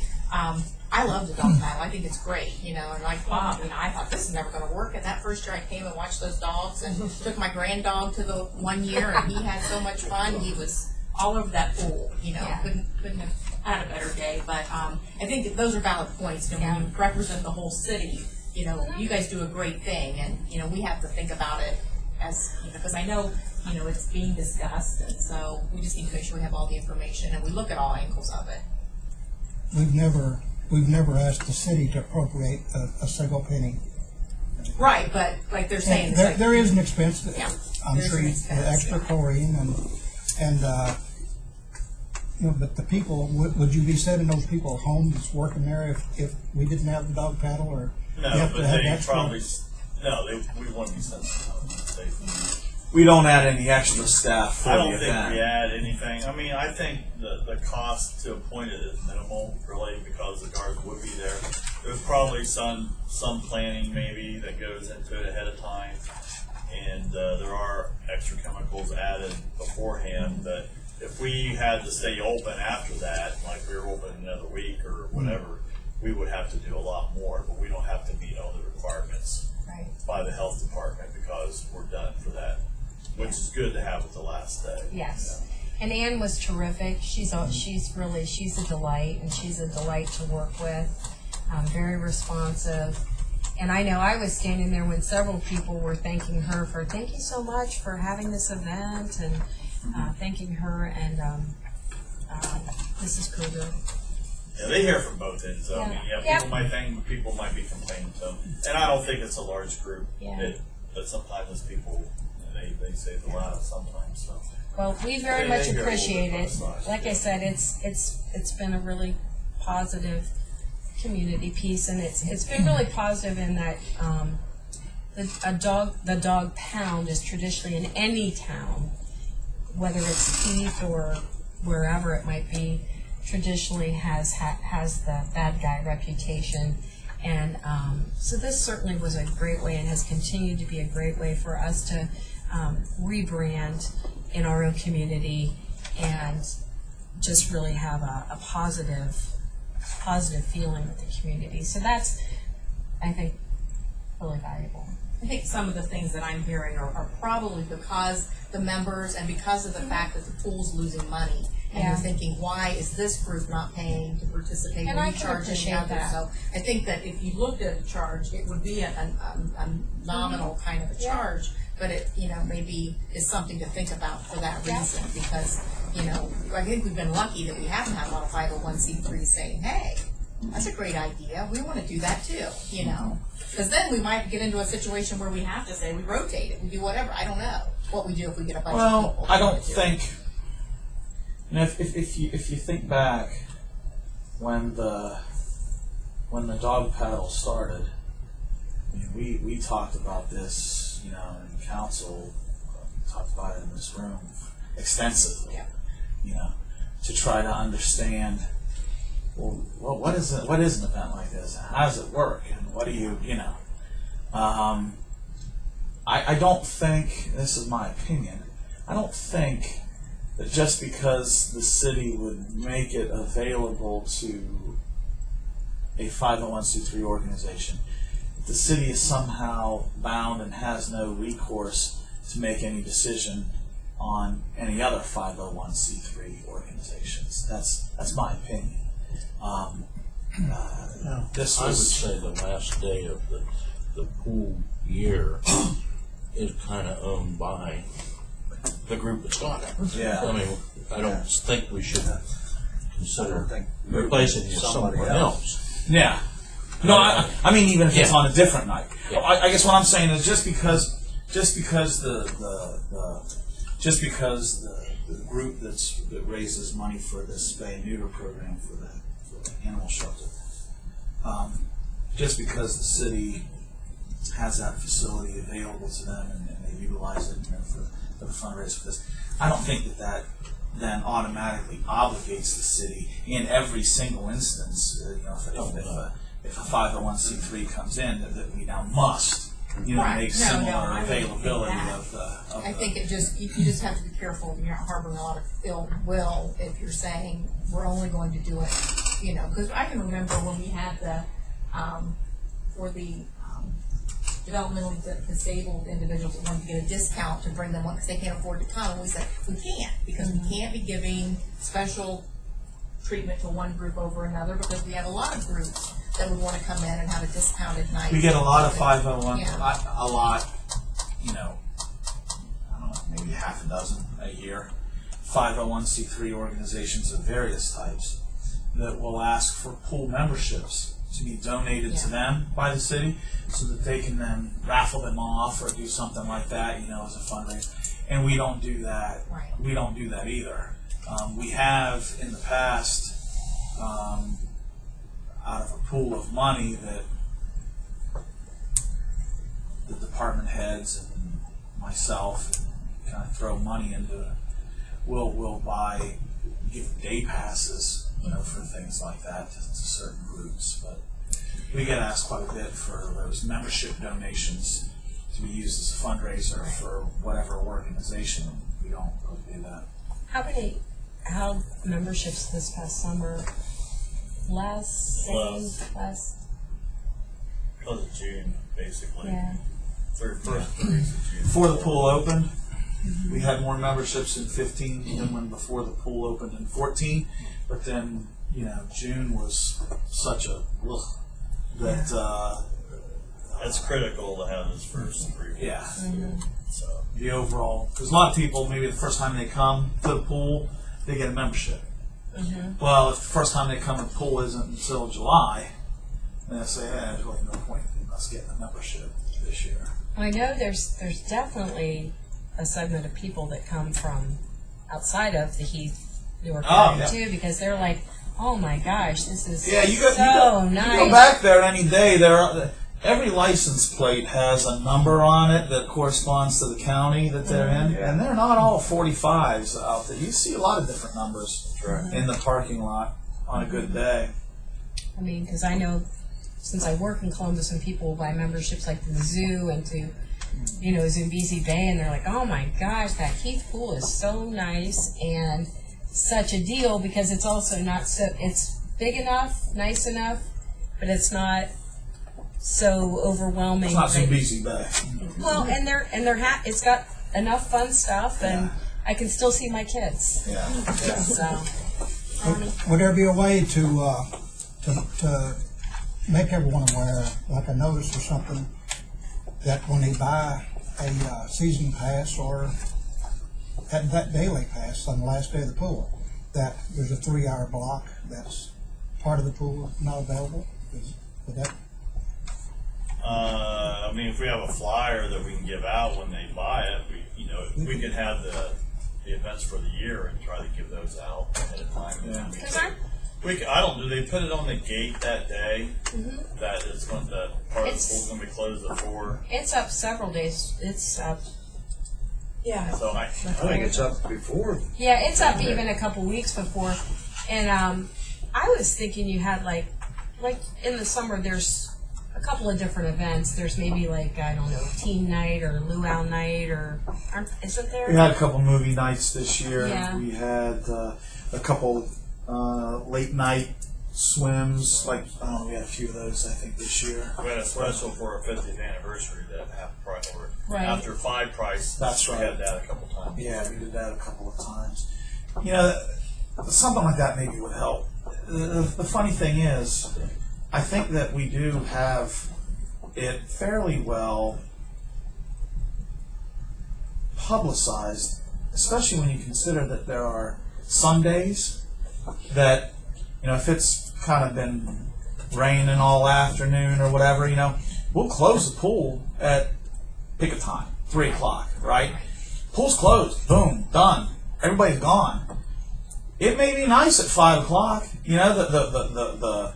I love the dog paddle. I think it's great, and like Bob, I thought this is never going to work. And that first year I came and watched those dogs, and took my grand dog to the one year, and he had so much fun. He was all over that pool, couldn't have had a better day. But I think that those are valid points. When you represent the whole city, you guys do a great thing, and we have to think about it as because I know it's being discussed, and so we just need to make sure we have all the information and we look at all angles of it. We've never asked the city to appropriate a single penny Right, but like they're saying, it's There, like, there is an expense, Yeah, I'm there's sure, an the expense, extra yeah. chlorine and, you know, but the people, would you be sending those people home that's working there if we didn't have the dog paddle, or? No, you have but to have they extra? probably, we wouldn't be sending them home. We don't add any extra staff for I the don't think event. we add anything. I mean, I think the cost to appoint it is minimal, really, because the guards would be there. There's probably some planning maybe that goes into it ahead of time, and there are extra chemicals added beforehand. But if we had to stay open after that, like we were open another week or whatever, we would have to do a lot more. But we don't have to meet all the requirements right. by the health department because we're done for that. Which is good to have at the last day. Yes. And Ann was terrific. She's a delight, and she's a delight to work with. Very responsive. And I know I was standing there when several people were thanking her for, thank you so much for having this event, and thanking her and Mrs. Kruger. Yeah, they hear from both ends. So, I mean, Yeah. people might think, people might be complaining to them. And I don't think it's a large group. Yeah. But sometimes it's people, they say it loud sometimes. So. Well, we very They much hear a little appreciate bit it. from both sides. Like I said, it's been a really positive community piece, and it's been really positive in that the dog pound is traditionally in any town, whether it's Heath or wherever it might be, traditionally has the bad guy reputation. And so this certainly was a great way and has continued to be a great way for us to rebrand in our own community and just really have a positive feeling with the community. So that's, I think, really valuable. I think some of the things that I'm hearing are probably because the members and because of the fact that the pool's losing money. And Yeah. you're thinking, why is this group not paying to participate And when I you can charge any appreciate other? that. So I think that if you looked at a charge, it would be a nominal kind of a Yeah. charge, but it, maybe is something to think about for that Yeah. reason, because, I think we've been lucky that we haven't had a lot of 501c3s saying, hey, that's a great idea, we want to do that too, because then we might get into a situation where we have to say, we rotate it, we do whatever, I don't know what we do if we get a bunch of people. Well, I don't think. If you think back when the dog paddle started, I mean, we talked about this, in council, we talked about it in this room extensively. Yeah. To try to understand. Well, what is an event like this? How does it work? And what do you? I don't think, this is my opinion, I don't think that just because the city would make it available to a 501c3 organization, the city is somehow bound and has no recourse to make any decision on any other 501c3 organizations. That's my opinion. This I would was, say the last day of the pool year is kind of owned by the group that's got it. Yeah. I mean, I don't think we should consider think replacing it with somebody someone else. else. yeah. No, I mean even if it's Yeah. on a different night. Yeah. I guess what I'm saying is just because the group that raises money for this spay and neuter program for the animal shelter, just because the city has that facility available to them and they utilize it for the fundraiser for this, I don't think that then automatically obligates the city in every single instance. If a 501c3 comes in, that we now must Right. make No, similar I wouldn't think availability that. of the. I think it just, you just have to be careful, you're not harboring a lot of ill will if you're saying, we're only going to do it, because I can remember when we had the, for the developmentally disabled individuals that wanted to get a discount to bring them on because they can't afford to come, and we said, we can't, because we can't be giving special treatment to one group over another, because we have a lot of groups that would want to come in and have a discounted night. We get a lot of 501, Yeah. a lot, I don't know, maybe half a dozen a year, 501c3 organizations of various types that will ask for pool memberships to be donated to them by the city, so that they can then raffle them off or do something like that, as a fundraiser. And we don't do that. Right. We don't do that either. We have in the past, out of a pool of money that the department heads and myself kind of throw money into, we'll give day passes, for things like that to certain groups. But we get asked quite a bit for those membership donations to be used as a fundraiser for whatever organization. We don't really do that. How memberships this past summer? Less. Because of June, basically. Yeah. First 3 weeks of June. Before the pool opened, we had more memberships in 15 than when before the pool opened in 14. But then, June was such a that It's critical to have those first 3 weeks. yeah. So The overall, because a lot of people, maybe the first time they come to the pool, they get a membership. Well, if the first time they come to the pool isn't until July, then they say, there's really no point in us getting a membership this year. I know there's definitely a segment of people that come from outside of the Heath Newark area too, because they're like, oh my gosh, this is nice. You go back there any day. Every license plate has a number on it that corresponds to the county that they're in, and they're not all 45s out there. You see a lot of different numbers in the parking lot on a good day. I mean, because I know since I work in Columbus, and people will buy memberships like to the zoo and to, Zambezi Bay, and they're like, oh my gosh, that Heath pool is so nice and such a deal, because it's also not so, it's big enough, nice enough, but it's not so overwhelming. It's not Zambezi Bay. Well, and it's got enough fun stuff, and I can still see my kids. Yeah. So, Would there be a way to make everyone aware, like a notice or something, that when they buy a season pass or that daily pass on the last day of the pool, that there's a 3-hour block that's part of the pool not available? Would that? if we have a flyer that we can give out when they buy it, we could have the events for the year and try to give those out ahead of time. Yeah. Do they put it on the gate that day? That is when the part of the pool's going to be closed at 4? It's up several days. It's up. Yeah. So I think it's up before. Yeah, it's up even a couple weeks before. And I was thinking you had like in the summer there's a couple of different events. There's maybe teen night or luau night isn't there? We had a couple movie nights this year. Yeah. We had a couple late night swims. We had a few of those I think this year. We had a special for our 50th anniversary that half price or Right. after 5 price. That's right. We had that a couple times. Yeah, we did that a couple of times. Something like that maybe would help. The funny thing is, I think that we do have it fairly well publicized, especially when you consider that there are Sundays that, if it's kind of been raining all afternoon or whatever, we'll close the pool at pick a time, 3 o'clock, right? Pool's closed, boom, done. Everybody's gone. It may be nice at 5 o'clock. The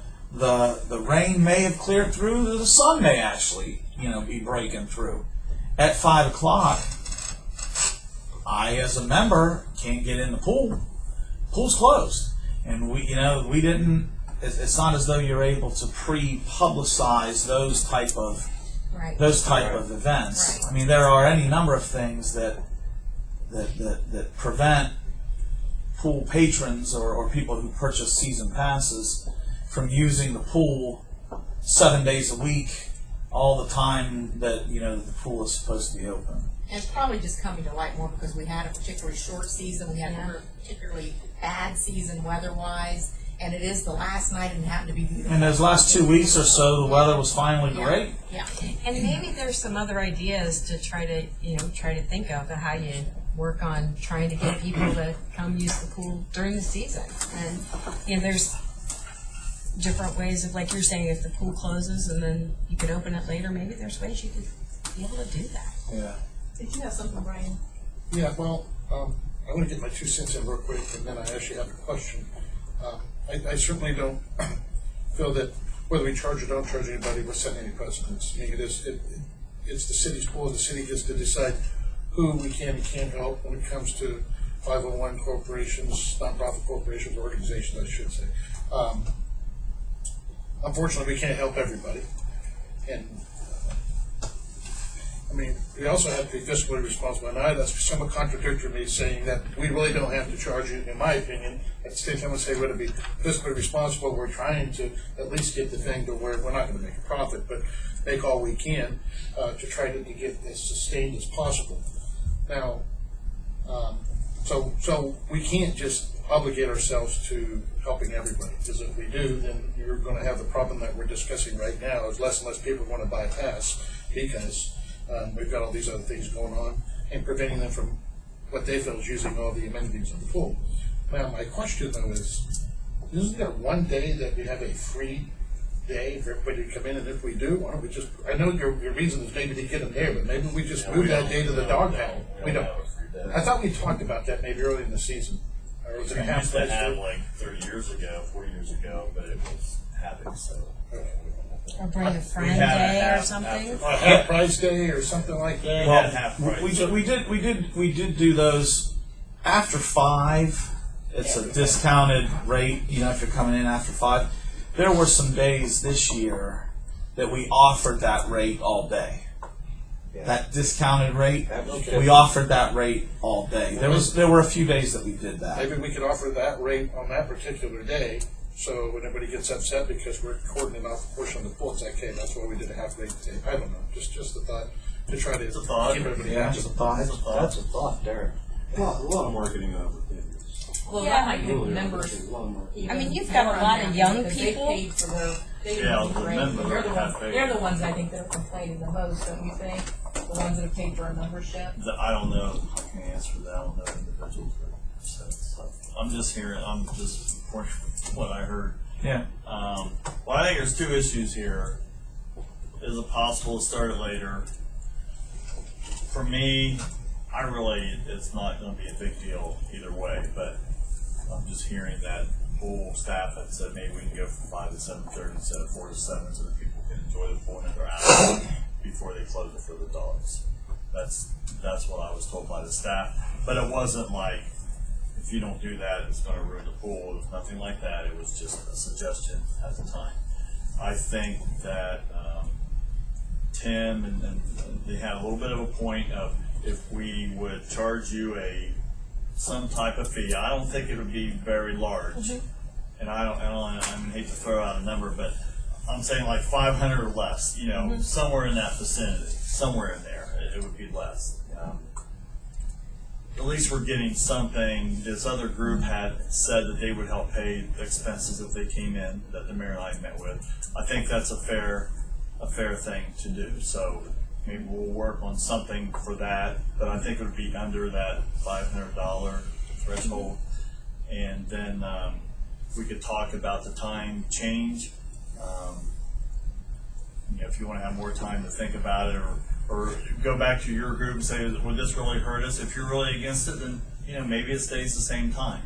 rain may have cleared through. The sun may actually, be breaking through. At 5 o'clock, I, as a member, can't get in the pool. Pool's closed, and we didn't. It's not as though you're able to pre-publicize those type of events. Right. I mean, there are any number of things that prevent pool patrons or people who purchase season passes from using the pool 7 days a week, all the time that the pool is supposed to be open. And it's probably just coming to light more because we had a particularly short season, we had a particularly bad season weather-wise, and it is the last night and it happened to be beautiful. And those last 2 weeks or so, the weather was finally great. Yeah. And maybe there's some other ideas to try to think of how you work on trying to get people to come use the pool during the season. And there's different ways of, like you're saying, if the pool closes and then you could open it later, maybe there's ways you could be able to do that. Yeah. Did you have something, Brian? Yeah, well, I'm going to get my 2 cents in real quick, and then I actually have a question. I certainly don't feel that whether we charge or don't charge anybody, we're setting any precedents. I mean, it's the city's pool. The city gets to decide who we can and can't help when it comes to 501 corporations, nonprofit corporations, organizations, I should say. Unfortunately, we can't help everybody. And I mean, we also have to be fiscally responsible. And that's somewhat contradictory to me saying that we really don't have to charge you, in my opinion. At the same time, I say we're going to be fiscally responsible. We're trying to at least get the thing to where we're not going to make a profit, but make all we can to try to get as sustained as possible. Now, so we can't just obligate ourselves to helping everybody, because if we do, then you're going to have the problem that we're discussing right now. Is less and less people want to bypass because we've got all these other things going on and preventing them from what they feel is using all the amenities of the pool. Now, my question though is, isn't there one day that we have a free day for everybody to come in? And if we do, why don't we just, I know your reason is maybe to get them there, but maybe we just move that day to the dog pound. We don't. I thought we talked about that maybe early in the season. Or was it a We half used to price have day? like 30 years ago, 40 years ago, but it was habit, so. Or bring a friend We had a day or half- something. half- A half price day or something like that? Yeah. half price. We did do those after 5. It's a discounted rate, you know, if you're coming in after 5. There were some days this year that we offered that rate all day. Yeah. That discounted rate, That was we offered that rate all day. There were a few days that we did that. Maybe we could offer that rate on that particular day, so when everybody gets upset because we're cordoning off a portion of the pool, it's like, hey, that's why we did a half rate day. I don't know, just a thought to try to It's a thought. keep everybody Yeah, happy. it's a thought. That's a thought there. A lot of marketing opportunities. Well, Yeah. that might make members. A lot of marketing. I mean, you've got a lot of young because people. They paid for their. They Yeah, didn't the rate. members They're the have ones. paid. They're the ones I think that are complaining the most, don't you think? The ones that have paid for a membership. I don't know. I can't answer that. I don't know individuals. So I'm just hearing. I'm just reporting what I heard. Yeah. Well, I think there's 2 issues here. Is it possible to start it later? For me, it's not going to be a big deal either way, but I'm just hearing that pool staff had said maybe we can go from 5 to 7:30 instead of 4 to 7 so that people can enjoy the pool another hour before they close it for the dogs. That's what I was told by the staff, but it wasn't like, if you don't do that, it's going to ruin the pool. It was nothing like that. It was just a suggestion at the time. I think that Tim and they had a little bit of a point of, if we would charge you some type of fee, I don't think it would be very large. And I hate to throw out a number, but I'm saying like 500 or less. You know, somewhere in that vicinity, somewhere in there, it would be less. At least we're getting something. This other group had said that they would help pay the expenses if they came in, that the mayor and I met with. I think that's a fair thing to do. So maybe we'll work on something for that, but I think it would be under that $500 threshold. And then we could talk about the time change. If you want to have more time to think about it, or go back to your group and say, would this really hurt us? If you're really against it, then maybe it stays the same time.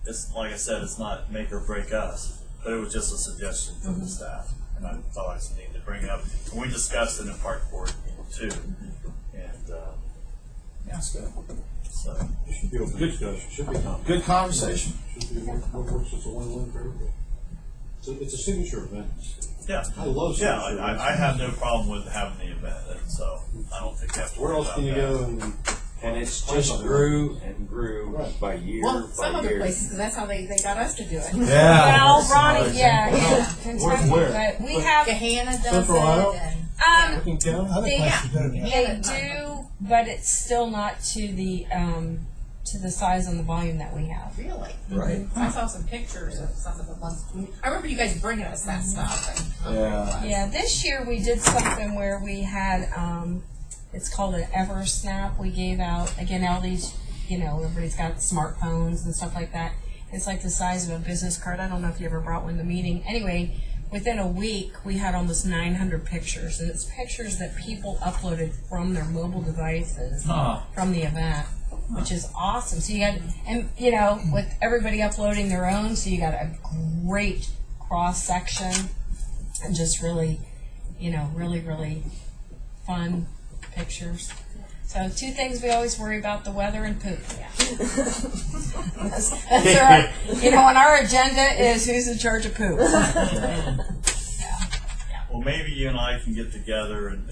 It's like I said, it's not make or break us, but it was just a suggestion from the staff, and I thought I needed to bring it up. And we discussed it in park board too, and That's good. so It should be open discussion, should be confident. Good conversation. Should be what works as a win-win for everybody. It's a signature event. yeah, I love yeah. signature I events. have no problem with having the event, and so I don't think you have to Where worry else about can you that. go and And it's just grew and grew Right. by year Well, some by other year. places, 'cause that's how they got us to do it. Yeah. Well, Ronnie, yeah, Kentucky, where? but we have, Gehanna does Central Ohio? it, and Licking County? Other They- places do it. yeah. they do, but it's still not to the size and the volume that we have. Really? Right. I saw some pictures of some of the ones. I remember you guys bringing us that stuff. And Yeah. Yeah, this year we did something where we had, it's called an Ever Snap. We gave out, again, all these, everybody's got smartphones and stuff like that. It's like the size of a business card. I don't know if you ever brought one to the meeting. Anyway, within a week, we had almost 900 pictures, and it's pictures that people uploaded from their mobile devices from the event, which is awesome. So you got, and you know, with everybody uploading their own, so you got a great cross section, and just really, you know, really fun pictures. So 2 things we always worry about: the weather and poop. that's our, you know, on our agenda is who's in charge of poop. Well, maybe you and I can get together and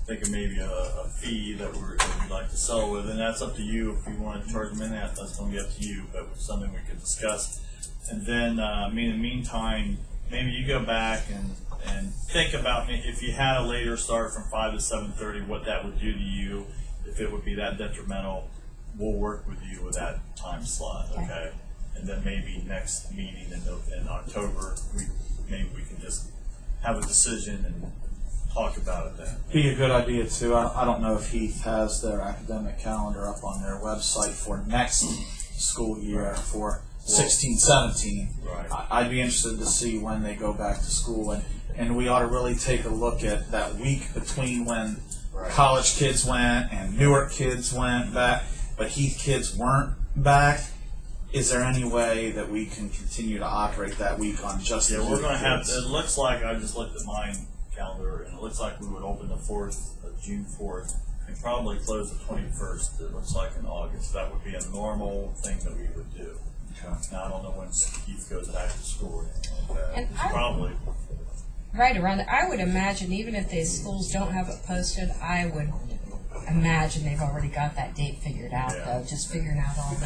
think of maybe a fee that we'd like to sell with, and that's up to you. If you want to charge them in that, that's going to be up to you, but it's something we could discuss. And then, in the meantime, maybe you go back and think about if you had a later start from 5 to 7:30, what that would do to you. If it would be that detrimental, we'll work with you with that time slot, okay? And then maybe next meeting in October, maybe we can just have a decision and talk about it then. Be a good idea too. I don't know if Heath has their academic calendar up on their website for next school year for 16-17. Right. I'd be interested to see when they go back to school, and we ought to really take a look at that week between when college kids went and Newark kids went back, but Heath kids weren't back. Is there any way that we can continue to operate that week on just the we're going to have, kids? it looks like, I just looked at my calendar, and it looks like we would open the 4th of June 4th and probably close the 21st, it looks like, in August. That would be a normal thing that we would do. Okay. Now, I don't know when Keith goes back to school or anything like that. And Probably. Right around there. I would imagine, even if the schools don't have it posted, I would imagine they've already got that date figured out, though, just figuring out all the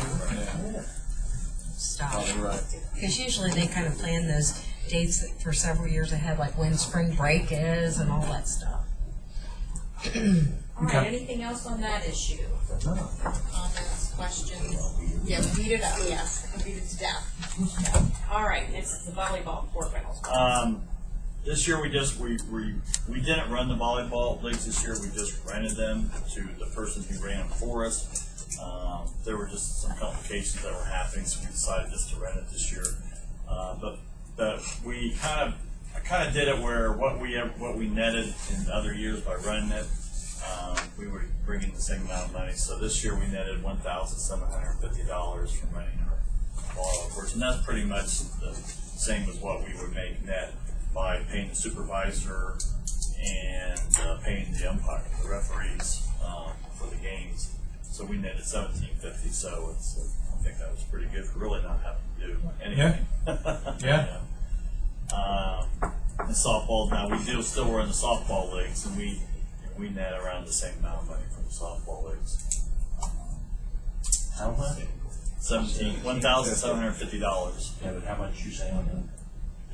stuff. Probably right. Because usually they kind of plan those dates for several years ahead, like when spring break is and all that stuff. All right, anything else on that issue? Comments, questions? Yeah, beat it up, yes, I can beat it to death. All right, it's the volleyball court rentals. This year we didn't run the volleyball leagues this year. We just rented them to the person who ran them for us. There were just some complications that were happening, so we decided just to rent it this year. But I kind of did it where what we netted in other years by running it, we were bringing the same amount of money. So this year we netted $1,750 from renting our volleyball courts, and that's pretty much the same as what we would make net by paying the supervisor and paying the umpire, the referees for the games. So we netted $1,750. So I think that was pretty good for really not having to do anything. Yeah. And softball, now we do still run the softball leagues, and we net around the same amount of money from the softball leagues. How much? $1,750. Yeah, but how much you say on that?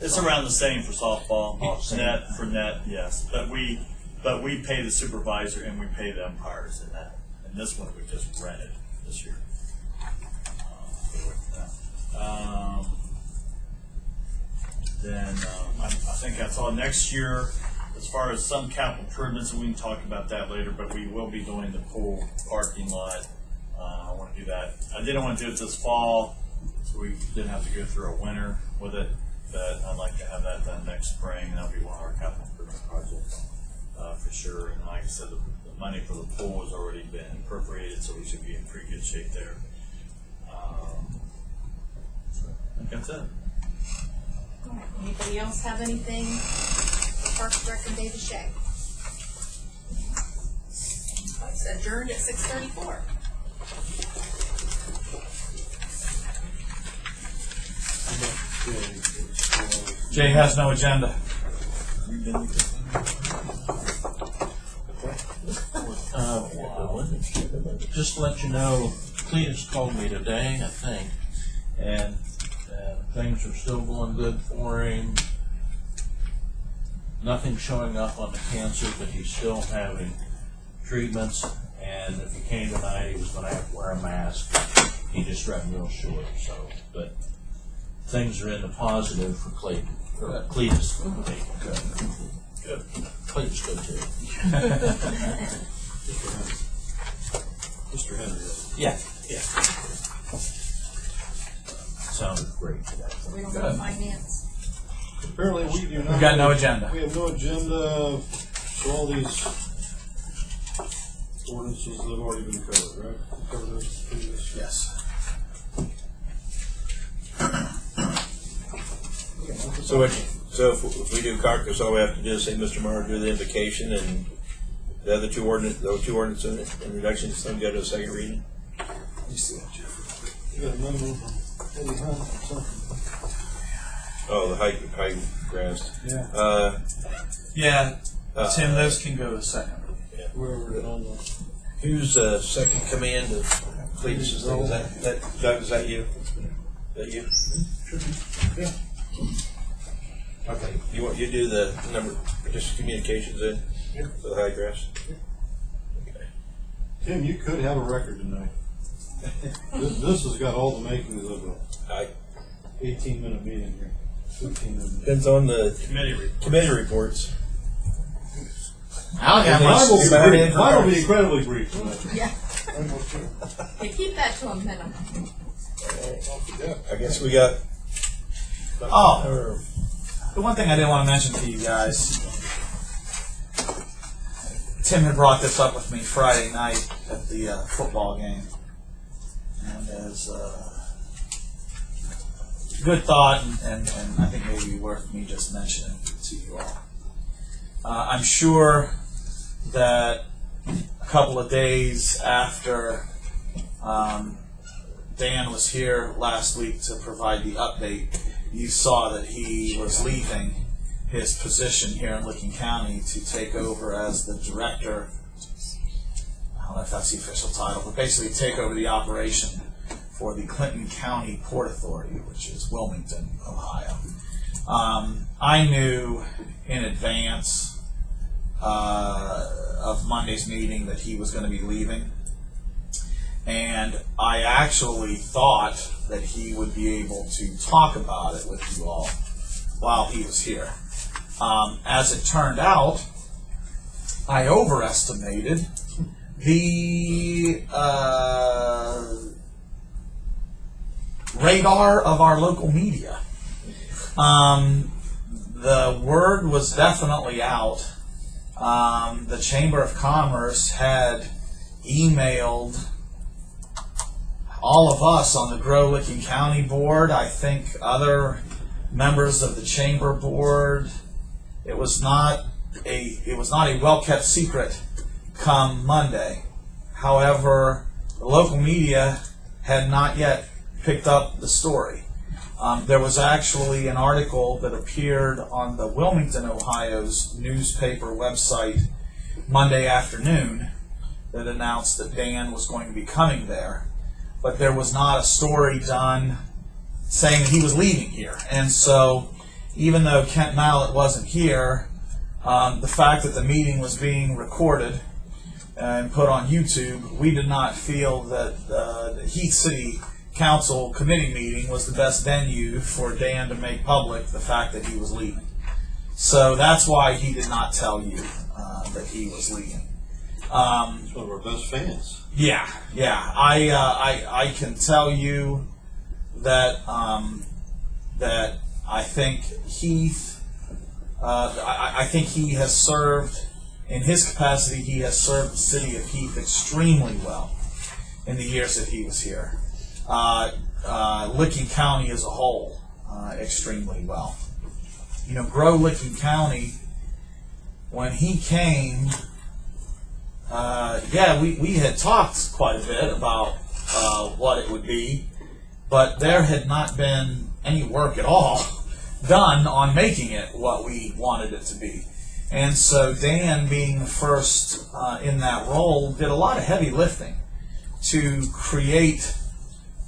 It's around the same for softball. Oh, same. Net, yes. But we pay the supervisor and we pay the umpires in that. And this one we just rented this year. I think that's all. Next year, as far as some capital improvements, we can talk about that later, but we will be doing the pool parking lot. I want to do that. I didn't want to do it this fall, so we didn't have to go through a winter with it, but I'd like to have that done next spring, and that'll be one of our capital improvement projects for sure. And like I said, the money for the pool has already been appropriated, so we should be in pretty good shape there. So I think that's it. All right, anybody else have anything for Parks Director Davis Shai? It's adjourned at 6:34. Jay has no agenda. Just to let you know, Cletus called me today, I think, and things are still going good for him. Nothing showing up on the cancer, but he's still having treatments. And if he came tonight, he was going to have to wear a mask. He just ran real short. So, but things are in the positive for Cletus. Good. Cletus good too. Mr. Henry. Yeah. sounded great today. So we don't have finance. Apparently we do not. We've got no agenda. We have no agenda, so all these ordinances have already been covered, right? Covered those previous. Yes. So if we do caucus, all we have to do is say, Mr. Meyer, do the invocation, and the other two ordinance introductions, some go to a second reading. You see that, Jeff? You got a memo from Eddie Hunt or something? Oh, the high grass. Yeah. Yeah, Tim, those can go to second. Wherever it on the. Who's second command of Cletus? Is that Doug? Is that you? Yeah. Okay. You do the number, just communications in for the high grass. Okay. Tim, you could have a record tonight. This has got all the makings of a 18-minute meeting here. 15-minute. Depends on the committee reports. Mine will be incredibly brief tonight. Yeah. They keep that to a minimum. I guess we got. Oh, the one thing I didn't want to mention to you guys, Tim had brought this up with me Friday night at the football game, and as good thought, and I think maybe worth me just mentioning to you all. I'm sure that a couple of days after Dan was here last week to provide the update, you saw that he was leaving his position here in Licking County to take over as the director. I don't know if that's the official title, but basically take over the operation for the Clinton County Port Authority, which is Wilmington, Ohio. I knew in advance of Monday's meeting that he was going to be leaving, and I actually thought that he would be able to talk about it with you all while he was here. As it turned out, I overestimated the radar of our local media. The word was definitely out. The Chamber of Commerce had emailed all of us on the Grow Licking County board, I think other members of the chamber board. It was not a well-kept secret come Monday. However, the local media had not yet picked up the story. There was actually an article that appeared on the Wilmington, Ohio's newspaper website Monday afternoon that announced that Dan was going to be coming there, but there was not a story done saying that he was leaving here. And so, even though Kent Mallett wasn't here, the fact that the meeting was being recorded and put on YouTube, we did not feel that the Heath City Council committee meeting was the best venue for Dan to make public the fact that he was leaving. So that's why he did not tell you that he was leaving. He's one of our best fans. Yeah. I can tell you that that I think Heath, I think he has served, in his capacity, he has served the city of Heath extremely well in the years that he was here. Licking County as a whole, extremely well. You know, Grow Licking County, when he came, we had talked quite a bit about what it would be, but there had not been any work at all done on making it what we wanted it to be. And so Dan, being the first in that role, did a lot of heavy lifting to create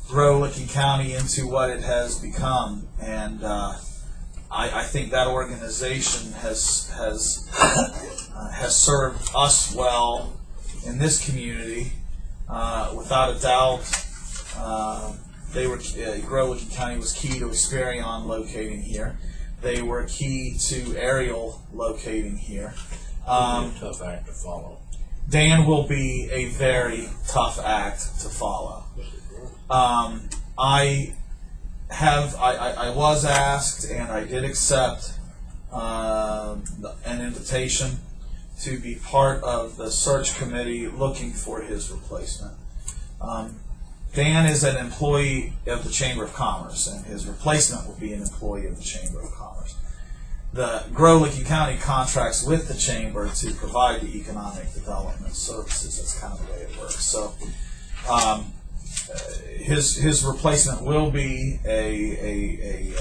Grow Licking County into what it has become. And I think that organization has served us well in this community. Without a doubt, Grow Licking County was key to Experion locating here. They were key to Ariel locating here. It'll be a tough act to follow. Dan will be a very tough act to follow. I I was asked, and I did accept an invitation to be part of the search committee looking for his replacement. Dan is an employee of the Chamber of Commerce, and his replacement will be an employee of the Chamber of Commerce. The Licking County contracts with the Chamber to provide the economic development services. That's kind of the way it works. So his replacement will be a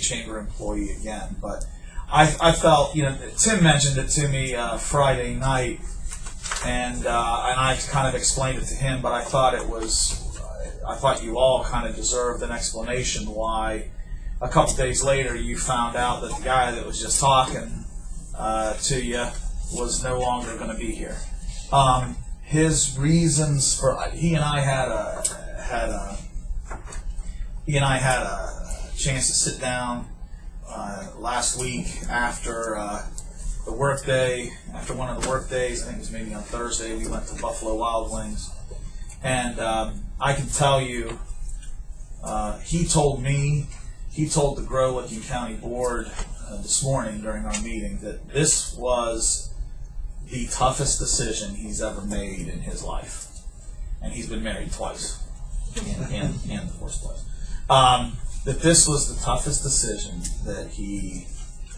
Chamber employee again. But I felt, Tim mentioned it to me Friday night, and I kind of explained it to him, but I thought you all kind of deserved an explanation why a couple days later you found out that the guy that was just talking to you was no longer going to be here. His reasons for he and I had a chance to sit down last week after the workday, after one of the work days. I think it was maybe on Thursday. We went to Buffalo Wild Wings, and I can tell you, he told the Licking County Board this morning during our meeting that this was the toughest decision he's ever made in his life. And he's been married twice, and divorced twice. That this was the toughest decision that he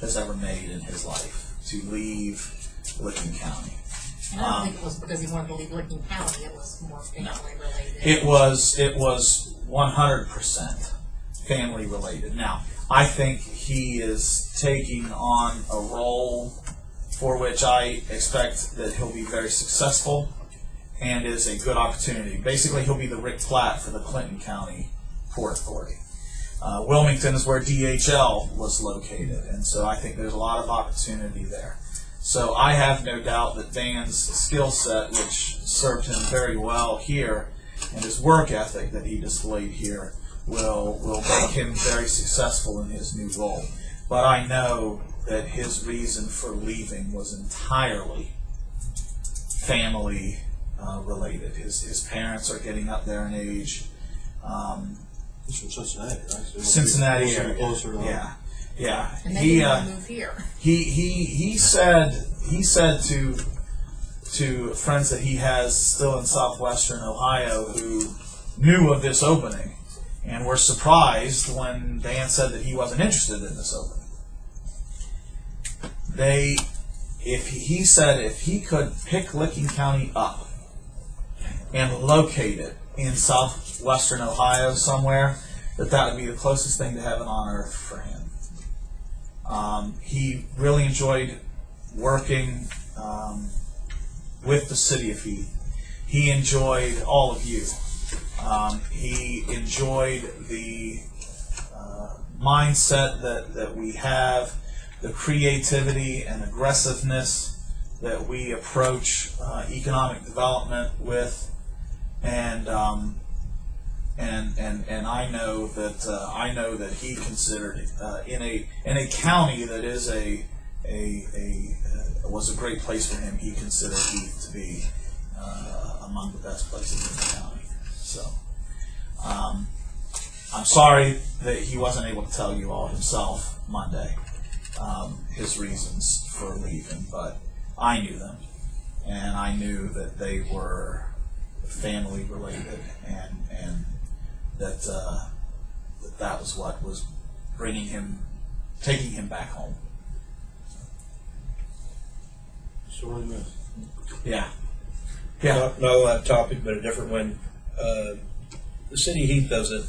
has ever made in his life, to leave Licking County. And I don't think it was because he wanted to leave Licking County. It was more family related. It was 100% family related. Now, I think he is taking on a role for which I expect that he'll be very successful and is a good opportunity. Basically, he'll be the Rick Platt for the Clinton County Port Authority. Wilmington is where DHL was located, and so I think there's a lot of opportunity there. So I have no doubt that Dan's skill set, which served him very well here, and his work ethic that he displayed here will make him very successful in his new role. But I know that his reason for leaving was entirely family related. His parents are getting up there in age. He's from Cincinnati, right? So Cincinnati area. Closer to Yeah. And they didn't want to move here. He said to friends that he has still in southwestern Ohio who knew of this opening and were surprised when Dan said that he wasn't interested in this opening. He said if he could pick Licking County up and locate it in southwestern Ohio somewhere, that would be the closest thing to heaven on earth for him. He really enjoyed working with the city of Heath. He enjoyed all of you. He enjoyed the mindset that we have, the creativity and aggressiveness that we approach economic development with, and I know that he considered in a county that is was a great place for him. He considered Heath to be among the best places in the county. So I'm sorry that he wasn't able to tell you all himself Monday his reasons for leaving, but I knew them, and I knew that they were family related, and that was what was taking him back home. Sorely missed. Yeah. Not on that topic, but a different one. The city of Heath doesn't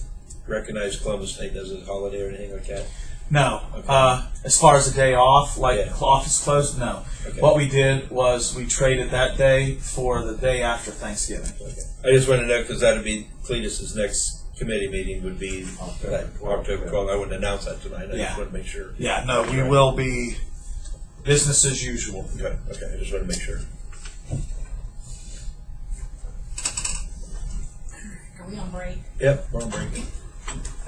recognize Columbus Day as a holiday or anything like that. No. Okay. As far as a day off, like Yeah. office closed, no. Okay. What we did was we traded that day for the day after Thanksgiving. Okay. I just wanted to know because that'd be Cletus's next committee meeting would be October 12th. I wouldn't announce that tonight. I just want to make sure. Yeah, no, we will be business as usual. Okay. I just want to make sure. Are we on break? Yep, we're on break.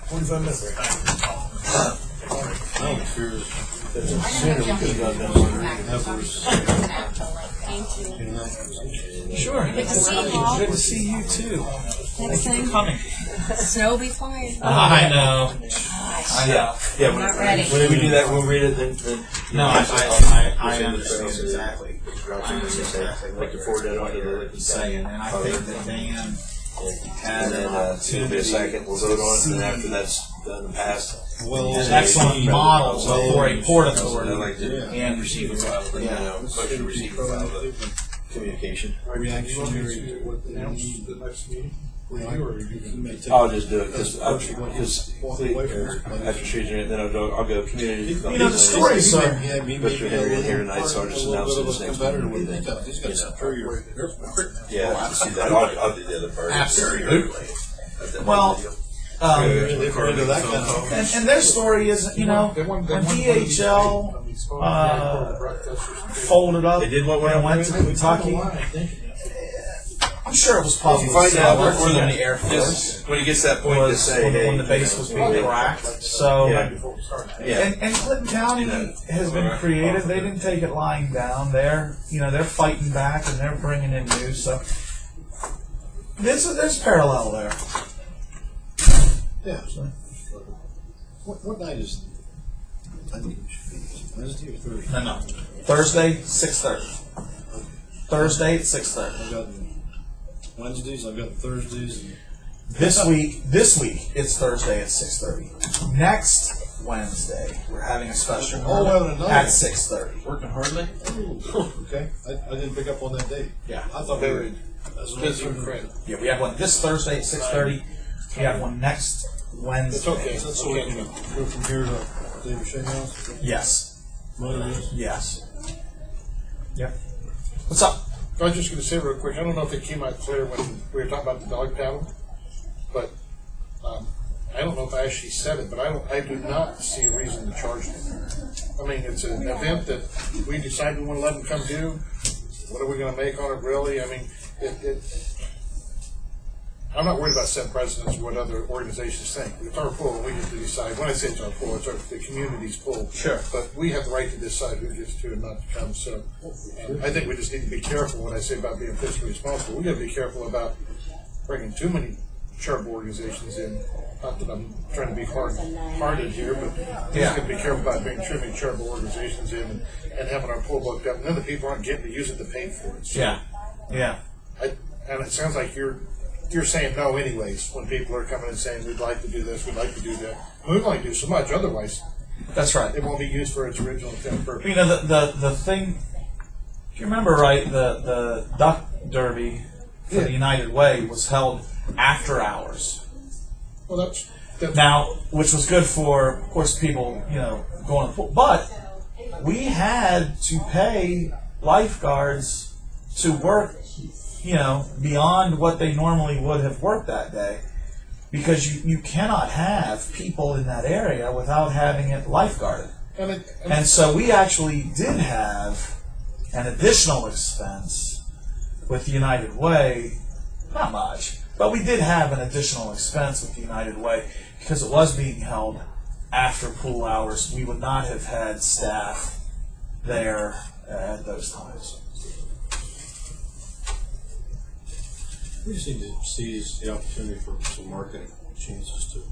45 minutes. I don't fear that Sooner we could have done Sure. Good to see you all. Good to see you too. Next time, Coming. snow will be flying. I know. I know. Yeah, I'm not ready. When we do that, we'll read it, then. No, I understand exactly. I understand exactly what Looking forward to it under the you're liquid saying, and I think that Dan had And then, an it'll be a second, we'll vote on it, and then after that's done and passed. well, an excellent model for a port authority. I like to, And receive and file, you know, motion to receive and file the communication. reactionary to what they announced the next meeting. I'll just do it, because after choosing it, then I'll go community. You know, the stories are. Mr. Henry in here tonight, so I'll just announce it this next meeting. Yeah, I see that. I'll do the other part. Absolutely. Well, and their story is, you know, when DHL folded up They did what and went to Kentucky, I'm sure it was public. If you find out where where the Air Force when he gets that point to was say, hey. when the base was being cracked. So, Yeah. and Clinton County has been creative. They didn't take it lying down. They're fighting back and they're bringing in news. So there's parallel there. Yeah. What night is it? I think it should be Wednesday or Thursday. No. Thursday, 6:30. Thursday at 6:30. I've got Wednesdays, I've got Thursdays. This week, it's Thursday at 6:30. Next Wednesday, we're having a special at 6:30. Working hardly? Okay, I didn't pick up on that date. Yeah. I thought we were busy. Yeah, we have one this Thursday at 6:30. We have one next Wednesday. It's okay. So we can go from here to Davis Shai House? Yes. Monday? Yes. Yep. What's up? I was just going to say real quick, I don't know if it came out clear when we were talking about the dog paddle, but I don't know if I actually said it, but I do not see a reason to charge them. I mean, it's an event that we decide we want to let them come do. What are we going to make on it, really? I mean, I'm not worried about setting precedents what other organizations think. It's our pool, and we get to decide. When I say it's our pool, it's the community's pool. Sure. But we have the right to decide who gets to and not to come. So I think we just need to be careful when I say about being fiscally responsible. We got to be careful about bringing too many charitable organizations in. Not that I'm trying to be hard-hearted here, but we just got to be careful about bringing too many charitable organizations in and having our pool booked up. And then the people aren't getting to use it to pay for it. So Yeah. and it sounds like you're saying no anyways when people are coming and saying we'd like to do this, we'd like to do that. We can only do so much, otherwise That's right. it won't be used for its original intent purpose. You know, the thing, if you remember right, the Duck Derby for the United Way was held after hours. Well, that's Now, which was good for, of course, people, going to the pool. But we had to pay lifeguards to work, beyond what they normally would have worked that day. Because you cannot have people in that area without having it lifeguarded. And so we actually did have an additional expense with the United Way, not much, but we did have an additional expense with the United Way because it was being held after pool hours. We would not have had staff there at those times. We just need to seize the opportunity for some marketing chances to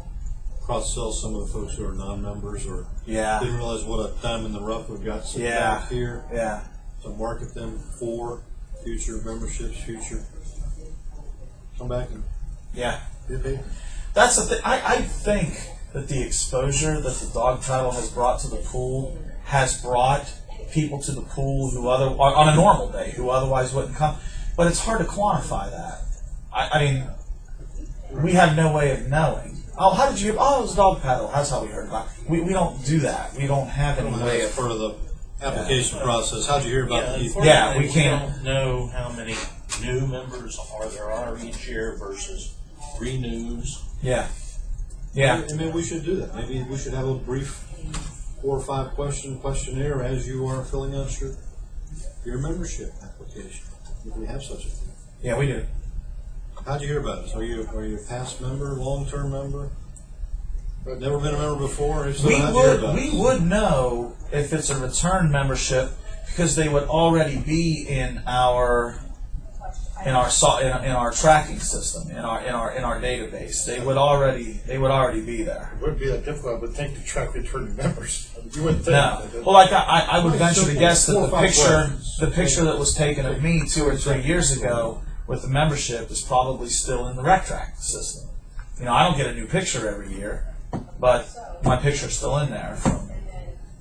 cross-sell some of the folks who are non-members or didn't realize what a dime in the rough we've got sitting back here. Yeah. To market them for future memberships, come back and get paid. That's the thing. I think that the exposure that the dog title has brought to the pool has brought people to the pool who on a normal day who otherwise wouldn't come. But it's hard to quantify that. I mean, we have no way of knowing. Oh, how did you? Oh, it was a dog paddle. That's how we heard about it. We don't do that. We don't have any way of part of the application process. How'd you hear about the Heath? Yeah, we can't. We don't know how many new members there are each year versus renews. Yeah. And maybe we should do that. Maybe we should have a brief 4 or 5 question questionnaire as you are filling out your membership application. If we have such a thing. Yeah, we do. How'd you hear about us? Are you a past member, long-term member? I've never been a member before. I still have to hear about it. We would know if it's a return membership because they would already be in our tracking system, in our database. They would already be there. It wouldn't be that difficult, I would think, to track returning members. You wouldn't think. No. Well, like I would venture to guess that the picture that was taken of me 2 or 3 years ago with the membership is probably still in the rec track system. You know, I don't get a new picture every year, but my picture's still in there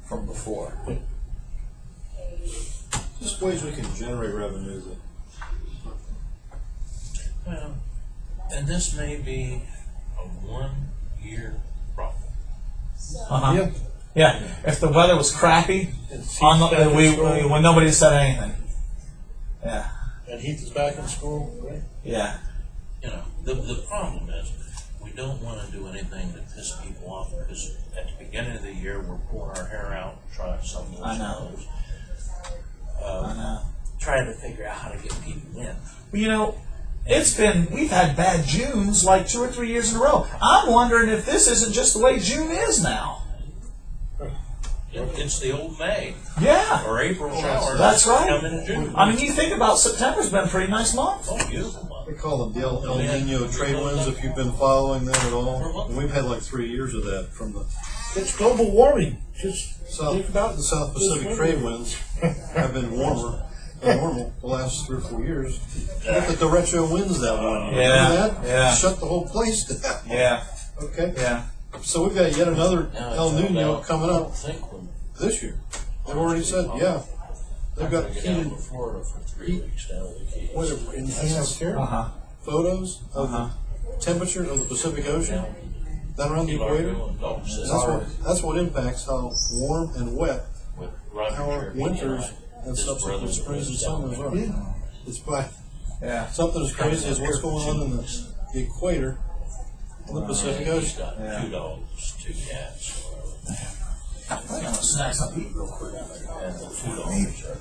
from before. Just ways we can generate revenue. Well, and this may be a 1-year problem. Uh-huh. Yeah. If the weather was crappy, when nobody said anything. Yeah. And Heath is back in school, right? Yeah. You know, the problem is we don't want to do anything to piss people off because at the beginning of the year we're pulling our hair out, trying some of those I know. things. I know. Trying to figure out how to get people in. You know, we've had bad Junes like 2 or 3 years in a row. I'm wondering if this isn't just the way June is now. It's the old May. Yeah. Or April showers. That's right. Come in June. I mean, you think about September's been a pretty nice month. Oh, beautiful month. We call them the El Nino trade winds, if you've been following them at all. And we've had like 3 years of that from the It's global warming. Just think about the South Pacific trade winds have been warmer than normal the last 3 or 4 years. Look at the retro winds that one year. Yeah. Remember that? Yeah. Shut the whole place down. Yeah. Okay. Yeah. So we've got yet another Now, El it's Nino about- coming I up don't think when this year. They've already said, yeah. They've got I'm gonna get down heated to Florida for 3 weeks down at the Keys. whatever, enhanced Uh-huh. photos of the temperature of the Pacific Ocean down around the Key Largo equator. and Dog That's what impacts how warm and wet with Roger our Cherokee winters and and his subsequent brother springs and lives down summers there. are. It's by Yeah. something as crazy as what's going on in the equator in the Pacific He's Ocean. got Yeah. 2 dogs, 2 cats, I'm gonna snack something real quick. and the 2 dogs are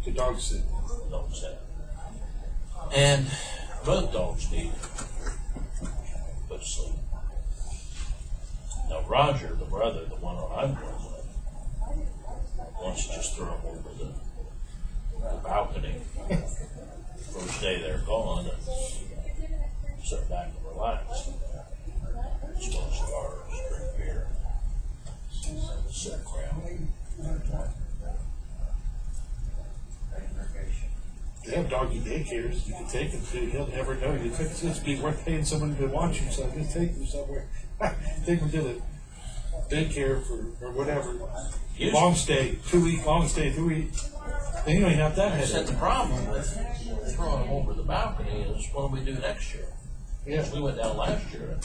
the dog sit. dogs have. And both dogs need put to sleep. Now Roger, the brother, the one that I'm going with, wants to just throw him over the balcony. First day they're gone and sit back and relax. Smoke cigars, drink beer, sit around. They have doggy daycares. You can take them to. He'll never know. You think it's be worth paying someone to watch you, so just take them somewhere. Take them to the daycare or whatever. Long stay, 2 week, long stay, 2 week. Then you don't even have that I said headache. the problem with throwing them over the balcony is what do we do next year? Yeah. We went down last year.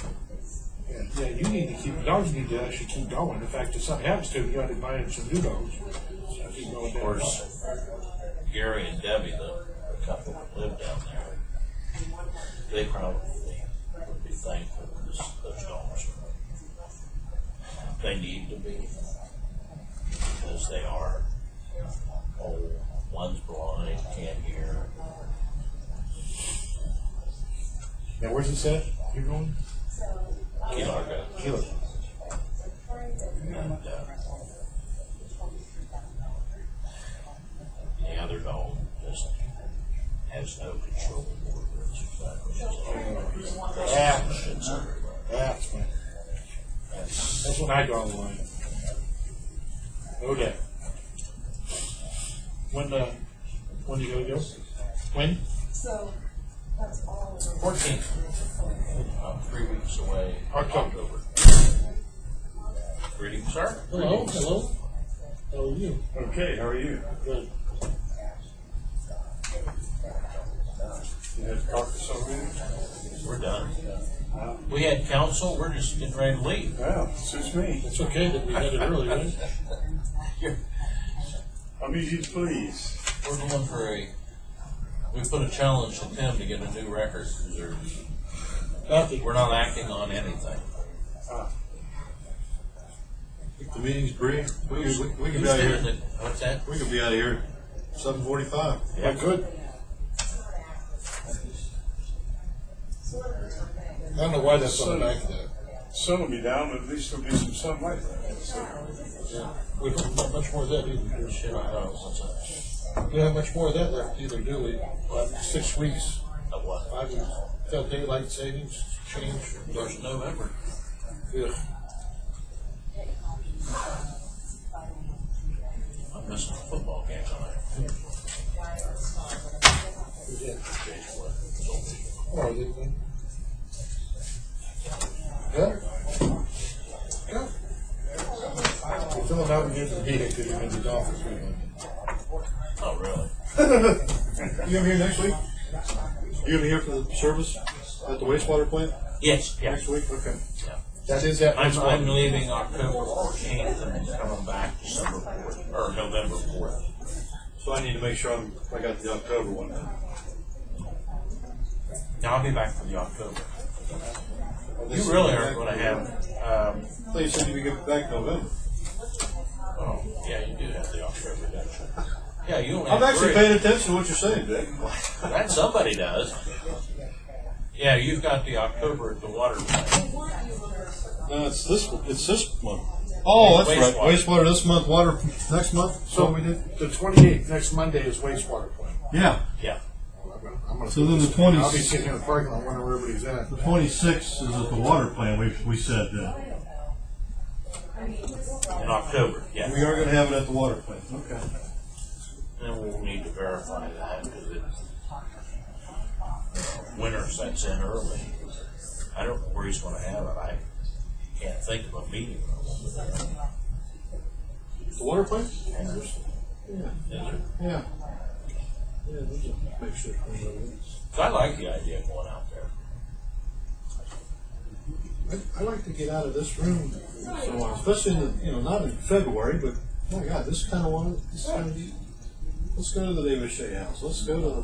Yeah, you need to keep, dogs need to actually keep going. In fact, if something happens to them, you got to buy them some new dogs. So keep going Of down. course, Gary and Debbie, the couple that live down there, they probably would be thankful because those dogs they need to be because they are old. One's blind, can't hear. Now, where's it set? You're going? Key Largo. Killer. And the other dog just has no control over its Yeah. It's everywhere. That's man. That's when I draw the line. Okay. When do you go? When? So, that's all. 14th. 3 weeks away. October. Greetings, sir. Hello, hello. How are you? Okay, how are you? Good. You had coffee something? We're done. We had council. We're just getting ready to leave. Wow, suits me. It's okay that we had it early, right? I'm easy to please. We're going for we put a challenge to Tim to get a new record because we're not acting on anything. The meeting's brief. We can Who's be out of doing here. it? What's that? We can be out of here 7:45. Yeah, good. don't know why that's on the back of that. Sun will be down, but at least there'll be some sunlight. Yeah. We don't have much more of that either. Shit, I know. We don't have much more of that left either, do we? 6 weeks. Of what? 5 weeks. Till daylight savings change. First November. Yeah. I'm missing a football game tonight. Yeah. Oh, did we? Yeah. Yeah. We're filling out against the meeting because you're going to be gone for 3 months. Oh, really? You gonna be here next week? You gonna be here for the service at the wastewater plant Yes, yeah. next week? Okay. Yeah. That is that. I'm leaving October 14th and coming back December 4th, or November 4th. So I need to make sure I got the October one. Now I'll be back for the October. Well, You this really is aren't back- going to have, I thought you said you would get back in November. oh, yeah, you do have the October, don't you? Yeah, you only I'm have actually 3. paying attention to what you're saying, Dick. That somebody does. Yeah, you've got the October at the water plant. No, it's this month. Oh, that's right. Wastewater. Wastewater this month, water next month. So we did the 28th, next Monday is wastewater plant. Yeah. Yeah. I'm gonna So then the 20 I'll be sitting in the parking lot wondering where everybody's at. The 26th is at the water plant. We said In October, yeah. we are going to have it at the water plant. Okay. Then we'll need to verify that because winter sets in early. I don't know where he's going to have it. I can't think of a meeting room. The water plant? Yeah. Yeah. Is there? Yeah. Yeah. Make sure. So I like the idea of going out there. I like to get out of this room, so especially in the, not in February, but my God, this kind of one. Let's go to the Davis Shai house. Let's go to the.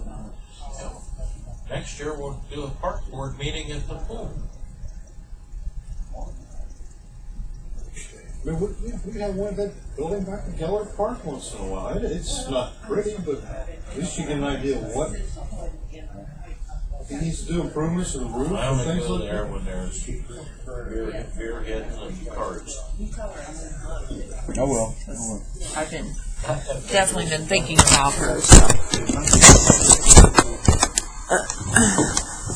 Next year we'll do a park board meeting at the pool. I mean, we have one of that building back in Gellert Park once in a while. It's not pretty, but at least you get an idea of what he needs to do, improvements to the roof I and only things go like there that. when there's beer heads and cards. I will. I've been definitely been thinking about her. So.